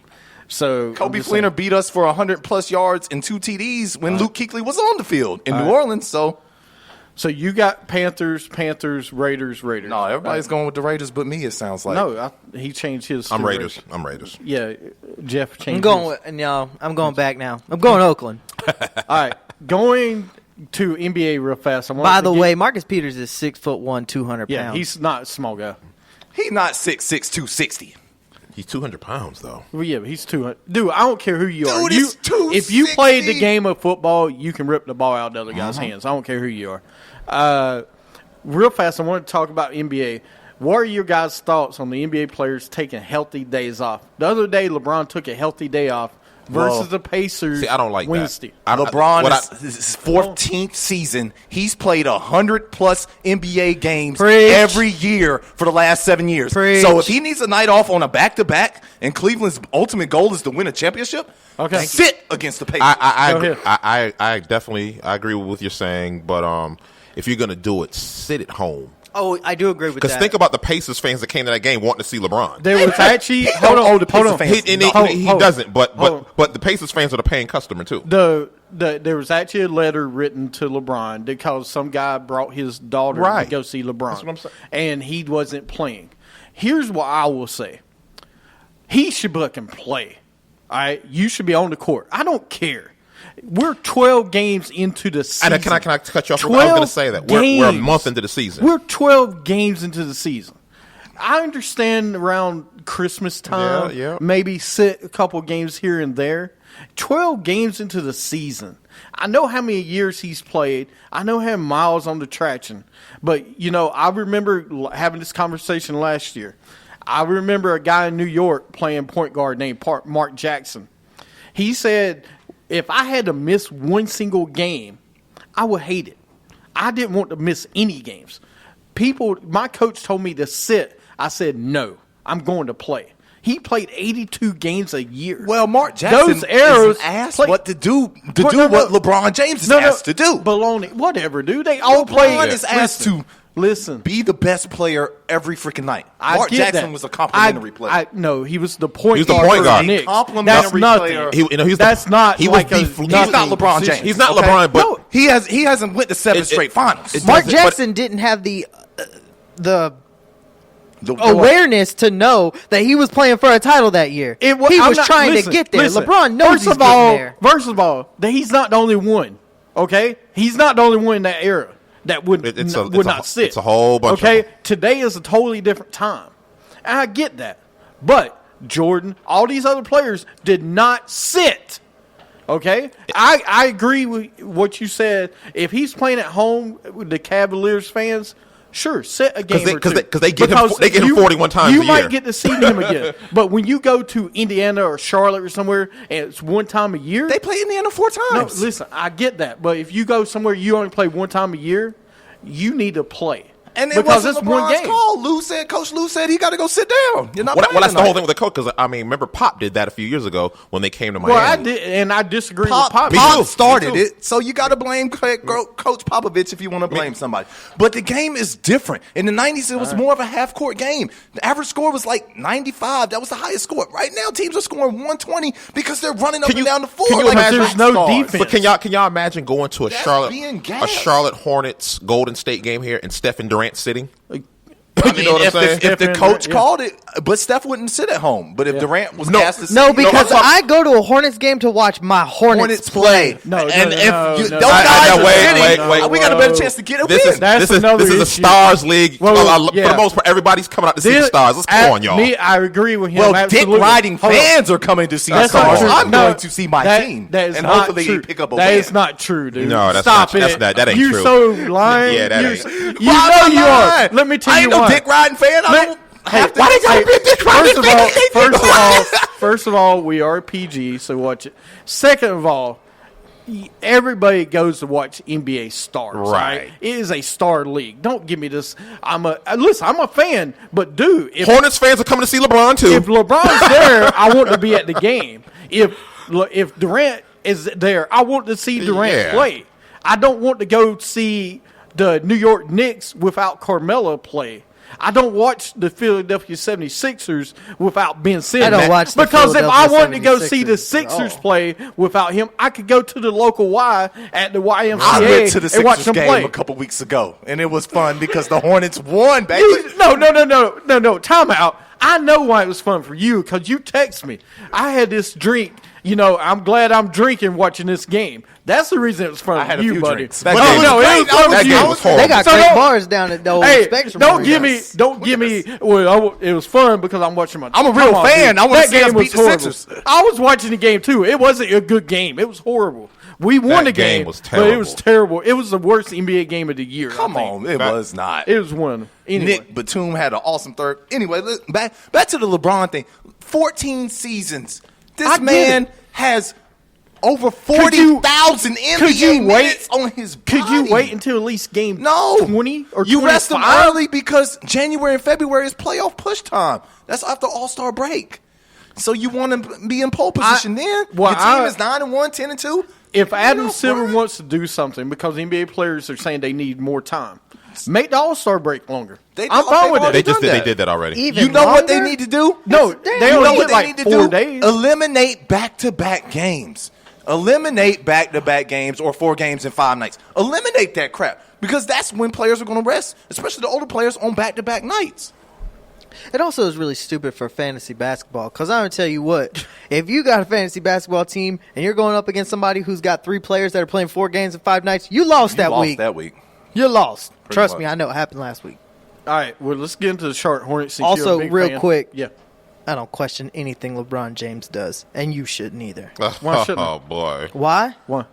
So Kobe I'm just saying. Fleener beat us for 100-plus yards and 2 TDs when Luke Kuechly was on the field in New Orleans. So You got Panthers, Raiders. no, everybody's going with the Raiders but me, it sounds like. No, he changed his. I'm to Raiders. I'm Raiders. Yeah, Jeff changed. I'm going his. with, and y'all, I'm going back now. I'm going Oakland. All right, going to NBA real fast. By the way, Marcus Peters is 6'1", 200 yeah, pounds. he's not a small guy. He's not 6'6", 260. He's 200 pounds, though. Well, yeah, but he's 200. Dude, I don't care who you are. Dude, You, he's 260. if you played the game of football, you can rip the ball out of the other guy's hands. I don't care who you are. Real fast, I want to talk about NBA. What are your guys' thoughts on the NBA players taking healthy days off? The other day, LeBron took a healthy day off versus Well, the Pacers. See, I don't like Wednesday. that. LeBron is his 14th season. He's played 100-plus NBA games Preach. every year for the last 7 years. Preach. So if he needs a night off on a back-to-back and Cleveland's ultimate goal is to win a championship, Okay. sit against the Pacers. Go I definitely agree with what you're saying, but if you're gonna do it, sit at home. Oh, I do agree with Because that. think about the Pacers fans that came to that game wanting to see LeBron. There was actually He hold don't on, owe the hold on. Pacers fans. He Hold- doesn't, but hold the Pacers fans are the paying customer too. There was actually a letter written to LeBron because some guy brought his daughter Right. to go see LeBron. That's what I'm saying. And he wasn't playing. Here's what I will say. He should fucking play. All right? You should be on the court. I don't care. We're 12 games into the season. And can I cut you off? I was going to say that. We're a games. month into the season. We're 12 games into the season. I understand around Christmas time, Yeah. maybe sit a couple games here and there. 12 games into the season. I know how many years he's played. I know how many miles on the traction. But, you know, I remember having this conversation last year. I remember a guy in New York playing point guard named Mark Jackson. He said, if I had to miss one single game, I would hate it. I didn't want to miss any games. My coach told me to sit. I said, no, I'm going to play. He played 82 games a year. Well, Mark Jackson Those arrows isn't asked play- what to do No, no, what no. LeBron James is asked to do. Baloney. Whatever, dude. They all LeBron play. is asked to Listen. be the best player every freaking night. I Mark get Jackson that. was a complimentary player. No, he was the point He was the guard point for guard. the Knicks. Complimentary That's player. nothing. That's not he like was a the- He's not nothing LeBron position. James. He's not okay? LeBron, but No. He hasn't went to 7 straight finals. it Mark doesn't- Jackson didn't have the awareness to know that he was playing for a title that year. He was trying to get there. LeBron knows he's getting there. First of all, he's not the only one. Okay, he's not the only one in that era that would not sit. It's a whole bunch. Okay, today is a totally different time, and I get that. But Jordan, all these other players did not sit. Okay, I agree with what you said. If he's playing at home with the Cavaliers fans, sure, sit a game or two. Because they get him 41 times a year. You might get to see him again. But when you go to Indiana or Charlotte or somewhere and it's one time a year. They play Indiana 4 times. No, listen, I get that. But if you go somewhere you only play one time a year, you need to play. And it wasn't LeBron's call. Coach Lou said he got to go sit down. You're not playing that's the tonight. whole thing with the coach. Because, remember Pop did that a few years ago when they came to Miami. Well, I did, and I disagree with Pop. Pop started it, so you got to blame Coach Popovich if you want to blame somebody. But the game is different. In the 90s, it was more of a half-court game. The average score was like 95. That was the highest score. Right now, teams are scoring 120 because they're running up and down the floor. There's no defense. But can y'all imagine going to a Charlotte Hornets Golden State game here and Stephen Durant sitting? I mean, if the coach called it, but Steph wouldn't sit at home. But if Durant was asked to sit, because I go to a Hornets game to watch my Hornets play. Those guys are sitting, we got a better chance to get a win. This is a Stars League. For the most part, everybody's coming out to see the Stars. Let's go on, y'all. I agree with him. Well, dick-riding fans are coming to see the Stars. I'm going to see my team. And hopefully they pick up a win. That is not true, dude. No, stop it. That ain't true. You're so lying. Yeah, that ain't. You know you are. Let me tell you why. Dick riding fan. Why they gotta be a dick riding fan? First of all, we are PG, so watch it. Second of all, everybody goes to watch NBA stars. Right? It is a star league. Don't give me this. I'm a fan, but dude, if Hornets fans are coming to see LeBron too. If LeBron's there, I want to be at the game. If Durant is there, I want to see Durant play. I don't want to go see the New York Knicks without Carmelo play. I don't watch the Philadelphia 76ers without Ben Simmons. I don't watch the because if I wanted to go 76ers see the Sixers play without him, I could go to the local Y at the YMCA I went to the and watch Sixers them game play. a couple weeks ago, and it was fun because the Hornets won, baby. No. Time out. I know why it was fun for you because you text me. I had this drink. I'm glad I'm drinking watching this game. That's the reason it was fun for you, buddy. Drinks. It was fun for you. They got great bars down at the old Spectrum. Don't give me. Well, it was fun because I'm watching my. I'm a real fan. I want to see us beat the Sixers. I was watching the game too. It wasn't a good game. It was horrible. We won the game, but it was terrible. It was the worst NBA game of the year. Come on, it was not. It was one. Anyway. Nick Batum had an awesome third. Anyway, back to the LeBron thing. 14 seasons. This man has over 40,000 NBA minutes on his body. Could you wait until at least game 20 or 25? You rest him early because January and February is playoff push time. That's after All-Star break. So you want to be in pole position then? Your team is 9-1, 10-2. If Adam Silver wants to do something because NBA players are saying they need more time, make the All-Star break longer. I'm fine with it. They did that already. You know what they need to do? No, they only get like 4 days. Eliminate back-to-back games. Eliminate back-to-back games or 4 games in 5 nights. Eliminate that crap because that's when players are going to rest, especially the older players on back-to-back nights. It also is really stupid for fantasy basketball because I'm going to tell you what, if you got a fantasy basketball team and you're going up against somebody who's got 3 players that are playing 4 games in 5 nights, you lost that week. You're lost. Trust me, I know it happened last week. All right, well, let's get into the Charlotte Hornets. Also, real quick, yeah, I don't question anything LeBron James does, and you shouldn't either. Why shouldn't I? Oh, boy. Why? Why?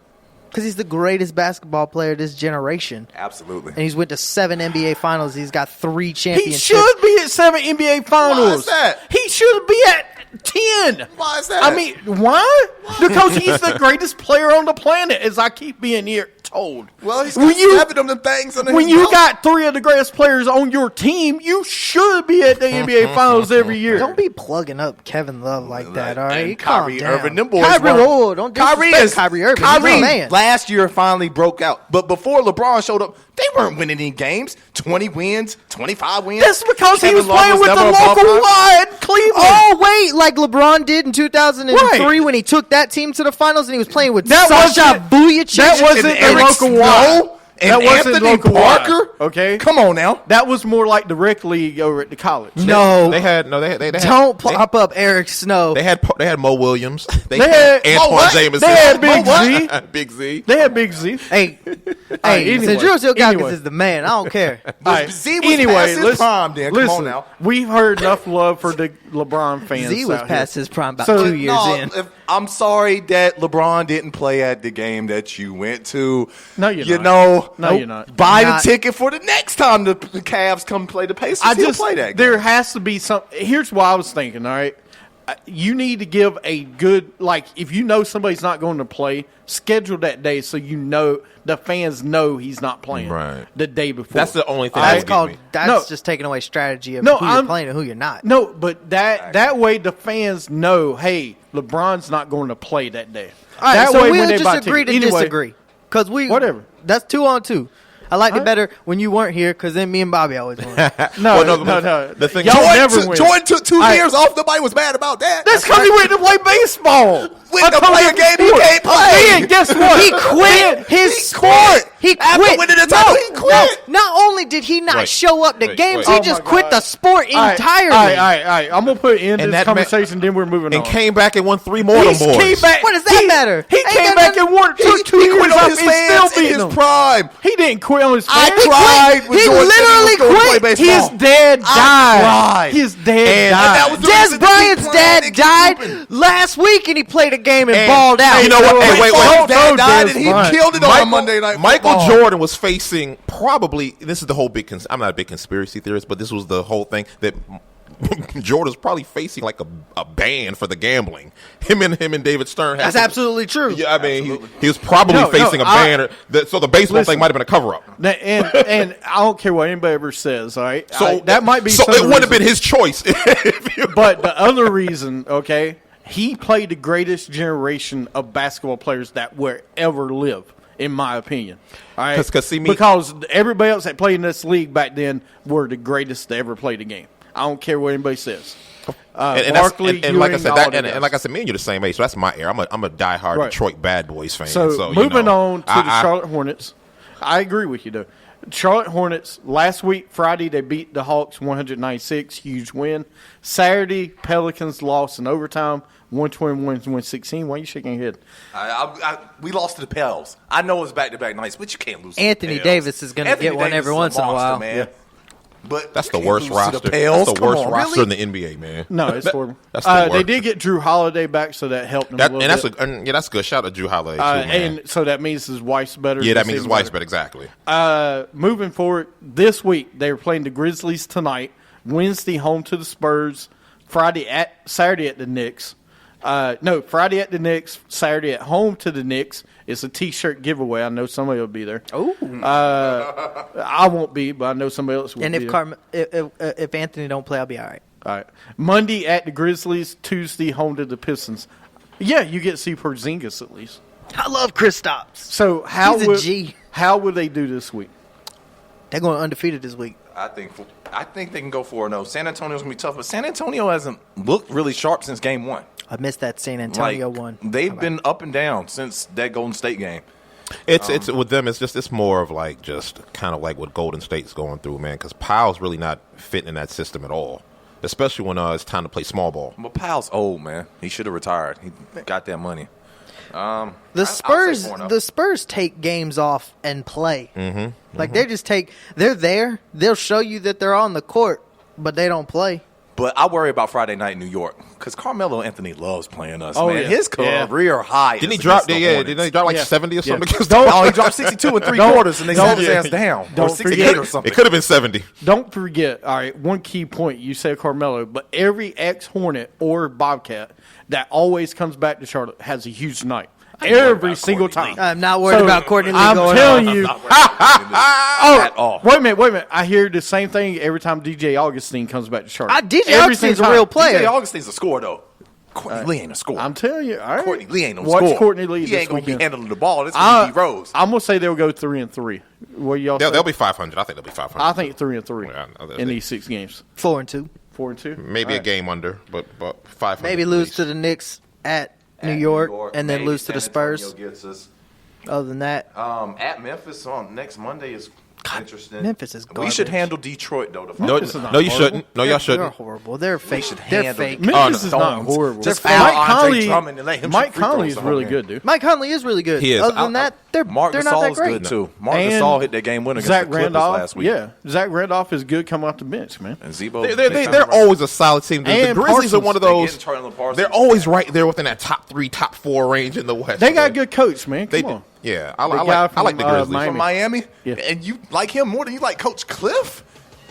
Because he's the greatest basketball player of this generation. Absolutely. And he's went to 7 NBA Finals. He's got 3 championships. He should be at 7 NBA Finals. Why is that? He should be at 10. Why is that? I mean, why? Because he's the greatest player on the planet, as I keep being told. Well, he's got 7 of them things on when you got 3 of the greatest players on your team, you should be at the NBA Finals every year. Don't be plugging up Kevin Love like that, all right? Kyrie Irving, them boys don't disrespect Kyrie Irving. Kyrie man. last year finally broke out. But before LeBron showed up, they weren't winning any games. 20 wins, 25 wins. That's because Kevin he was Love playing with the local Y in Cleveland. Oh, wait, like LeBron did in 2003 when he took that team to the finals and he was playing with Sasha Vujacic. That wasn't the local Y. And Anthony Parker. Okay, Come on now. that was more like the rec league over at the college. No. They had Don't pop up Eric Snow. They had Mo Williams. They had- Antoine what? Jameson. They had Big Z. Big Z. They had Big Z. Hey, anyway, Central Gaukes anyway. is the man. I don't care. Alright, Z was past his prime then. Come listen, on now. we've heard enough love for the LeBron fans. Z was out past here. his prime about So- 2 years No, in. I'm sorry that LeBron didn't play at the game that you went to. No, you're you not. know, No, you're not. Buy Not- the ticket for the next time the Cavs come play the Pacers. He'll play that game. there has to be some. Here's what I was thinking. All right, you need to give a good if you know somebody's not going to play, schedule that day so you know the fans know he's not playing Right. the day before. That's the only thing. That's that called. would get me. That's No. just taking away strategy of No, who you're I'm- playing and who you're not. No, but that way the fans know, hey, LeBron's not going to play that day. All right, that so way we'll when they just buy agree to tickets- anyway, disagree. Because we Whatever. That's 2-on-2. I liked it Alright. better when you weren't here because then me and Bobby always won. No, Well, no. the thing- Y'all Jordan, never took, win. Jordan took 2 I- years off. Nobody was mad about that. That's because he went to play baseball. Went to play a game he can't play. Man, guess what? He quit his sport. He After quit. winning the title, he quit. No, not only did he not Wait, show up to wait, games, wait. he Oh just my quit God. the sport entirely. All right. I'm going to put in And this that man- conversation, then we're moving And on. came back and won 3 more of them boys. came back. What does that matter? He Ain't came that back nothing- and won He 2 years quit off on and his fans still in beating his them. prime. He didn't quit on his I fans. cried when He Jordan said literally was going to play quit. baseball. His dad died. cried. His dad And died. that was the Des reason to Bryant's keep playing dad and keep died hooping. last week, and he played a game and And- balled out. You know what? Hey, wait. His dad Don't died Des and he Bryant. killed it on Monday Night Michael Football. Jordan was facing probably. This is the whole big. I'm not a big conspiracy theorist, but this was the whole thing that Jordan's probably facing like a ban for the gambling. Him and David Stern. That's absolutely true. Yeah, I mean, he was probably No, facing a ban. So the baseball Listen. thing might have been a cover up. And I don't care what anybody ever says, all right? So that might be So some it of the would have been reason. his choice. If you- But the other reason, okay, he played the greatest generation of basketball players that will ever live, in my opinion. All right, 'Cause see me- because everybody else that played in this league back then were the greatest to ever play the game. I don't care what anybody says. and Barkley, and like I Ewing, said, all that, the and guys. like I said, me and you the same age. So that's my era. I'm a diehard Right. Detroit Bad Boys fan. So, So you moving know, on to the Charlotte Hornets, I agree with you though. Charlotte Hornets last week, Friday, they beat the Hawks 196, huge win. Saturday, Pelicans lost in overtime, 121-116. Why are you shaking your head? We lost to the Pels. I know it's back-to-back nights, but you can't lose to Anthony the Pels. Davis is gonna Anthony get one Davis every is once in a monster, while. man. Yeah. But That's the you worst can't lose to roster. the Pels. That's the Come worst on, roster really? in the NBA, man. No, it's horrible. That's the They worst. did get Drew Holiday back, so that helped them a little And that's bit. that's good. Shout out to Drew Holiday too, man. And so that means his wife's better. Yeah, that It's means his even wife's better. better. Exactly. Moving forward, this week they were playing the Grizzlies tonight. Wednesday home to the Spurs. Saturday at the Knicks. Friday at the Knicks. Saturday at home to the Knicks. It's a T-shirt giveaway. I know somebody will be there. Oh, I won't be, but I know somebody else will. and be there. if Anthony don't play, I'll be all right. All right. Monday at the Grizzlies. Tuesday home to the Pistons. Yeah, you get to see Porzingis at least. I love Kristaps. So how He's a would G. how would they do this week? They're going undefeated this week. I think they can go 4-0. San Antonio's going to be tough, but San Antonio hasn't looked really sharp since game one. I missed that San Antonio Like, one. They've been up and down since that Golden State game. It's with them. It's more of like just kind of like what Golden State's going through, man. Because Powell's really not fitting in that system at all, especially when it's time to play small ball. But Powell's old, man. He should have retired. He got that money. The I'll Spurs, say 4-0. the Spurs take games off and play. Mm-hmm. Like they're there. They'll show you that they're on the court, but they don't play. But I worry about Friday night in New York because Carmelo Anthony loves playing us, Oh, man. yeah. His career high. Didn't he is drop? against the Yeah, Hornets. didn't he drop like Yeah. 70 or something? Yeah. Against Don't- Oh, he dropped 62 and 3/4, and they sat his ass down. Don't Or 68 forget- or something. It could have been 70. Don't forget, all right, one key point. You said Carmelo, but every ex-Hornet or Bobcat that always comes back to Charlotte has a huge night. Every single time. I'm not worried about Courtney Lee I'm going telling off. you. At all. Wait a minute. I hear the same thing every time DJ Augustine comes back to Charlotte. DJ Every Augustine's single a real time. player. DJ Augustine's a scorer, though. Courtney Lee ain't a scorer. I'm telling you. All right. Courtney Lee ain't no Watch scorer. Courtney Lee He this ain't going to be weekend. handling the ball. It's going to be Rose. I'm going to say they'll go 3-3. What y'all say? They'll be 500. I think they'll be 500. I think 3-3 Yeah, I know in they- these 6 games. 4-2. 4-2. Maybe All a right. game under, but 500. Maybe at lose least. to the Knicks at New York, and then maybe lose to the San Antonio Spurs. gets us. Other than that, At Memphis on next Monday is. interesting. Memphis is garbage. We should handle Detroit though. No, Memphis is not no, you horrible. shouldn't. No, y'all They're shouldn't. horrible. They're fake. should They're handle fake. it. Memphis no. is not Don't. horrible. Just Mike foul Andre Conley. Drummond and let him Mike shoot free throws Conley is the whole really game. good, dude. Mike Conley is really good. He is. Other than that, they're Mark not that Gasol's great. good too. Mark And Gasol hit that game winner against Zach the Clippers Randolph. last week. Yeah, Zach Randolph is good coming off the bench, man. And Zebo. They're always a solid team. The And Grizzlies are Parsons. one of They those. getting Charlie Parsons. They're always right there within that top 3, top 4 range in the West. They got a man. good coach, man. They Come do. on. Yeah, The guy I like the from, Grizzlies. Miami. from Miami. Yeah. And you like him more than you like Coach Cliff.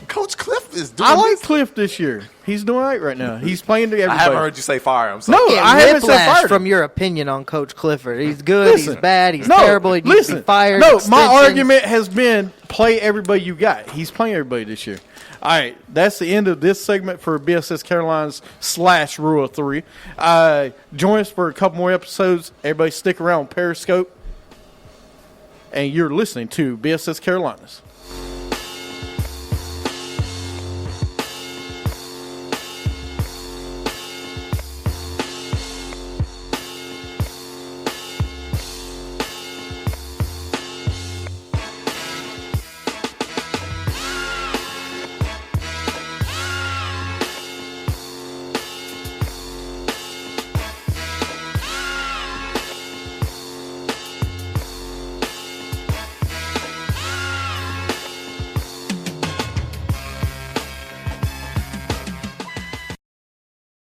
Coach Cliff is doing. I like this. Cliff this year. He's doing all right now. He's playing to everybody. I haven't heard you say fire him. So. No, Get I haven't said whiplash fired from him. your opinion on Coach Clifford. He's good. Listen. He's bad. He's No, terrible. He needs to be fired. No, my extensions. argument has been play everybody you got. He's playing everybody this year. All right, that's the end of this segment for BSS Carolinas / Rule 3. Join us for a couple more episodes. Everybody stick around on Periscope. And you're listening to BSS Carolinas.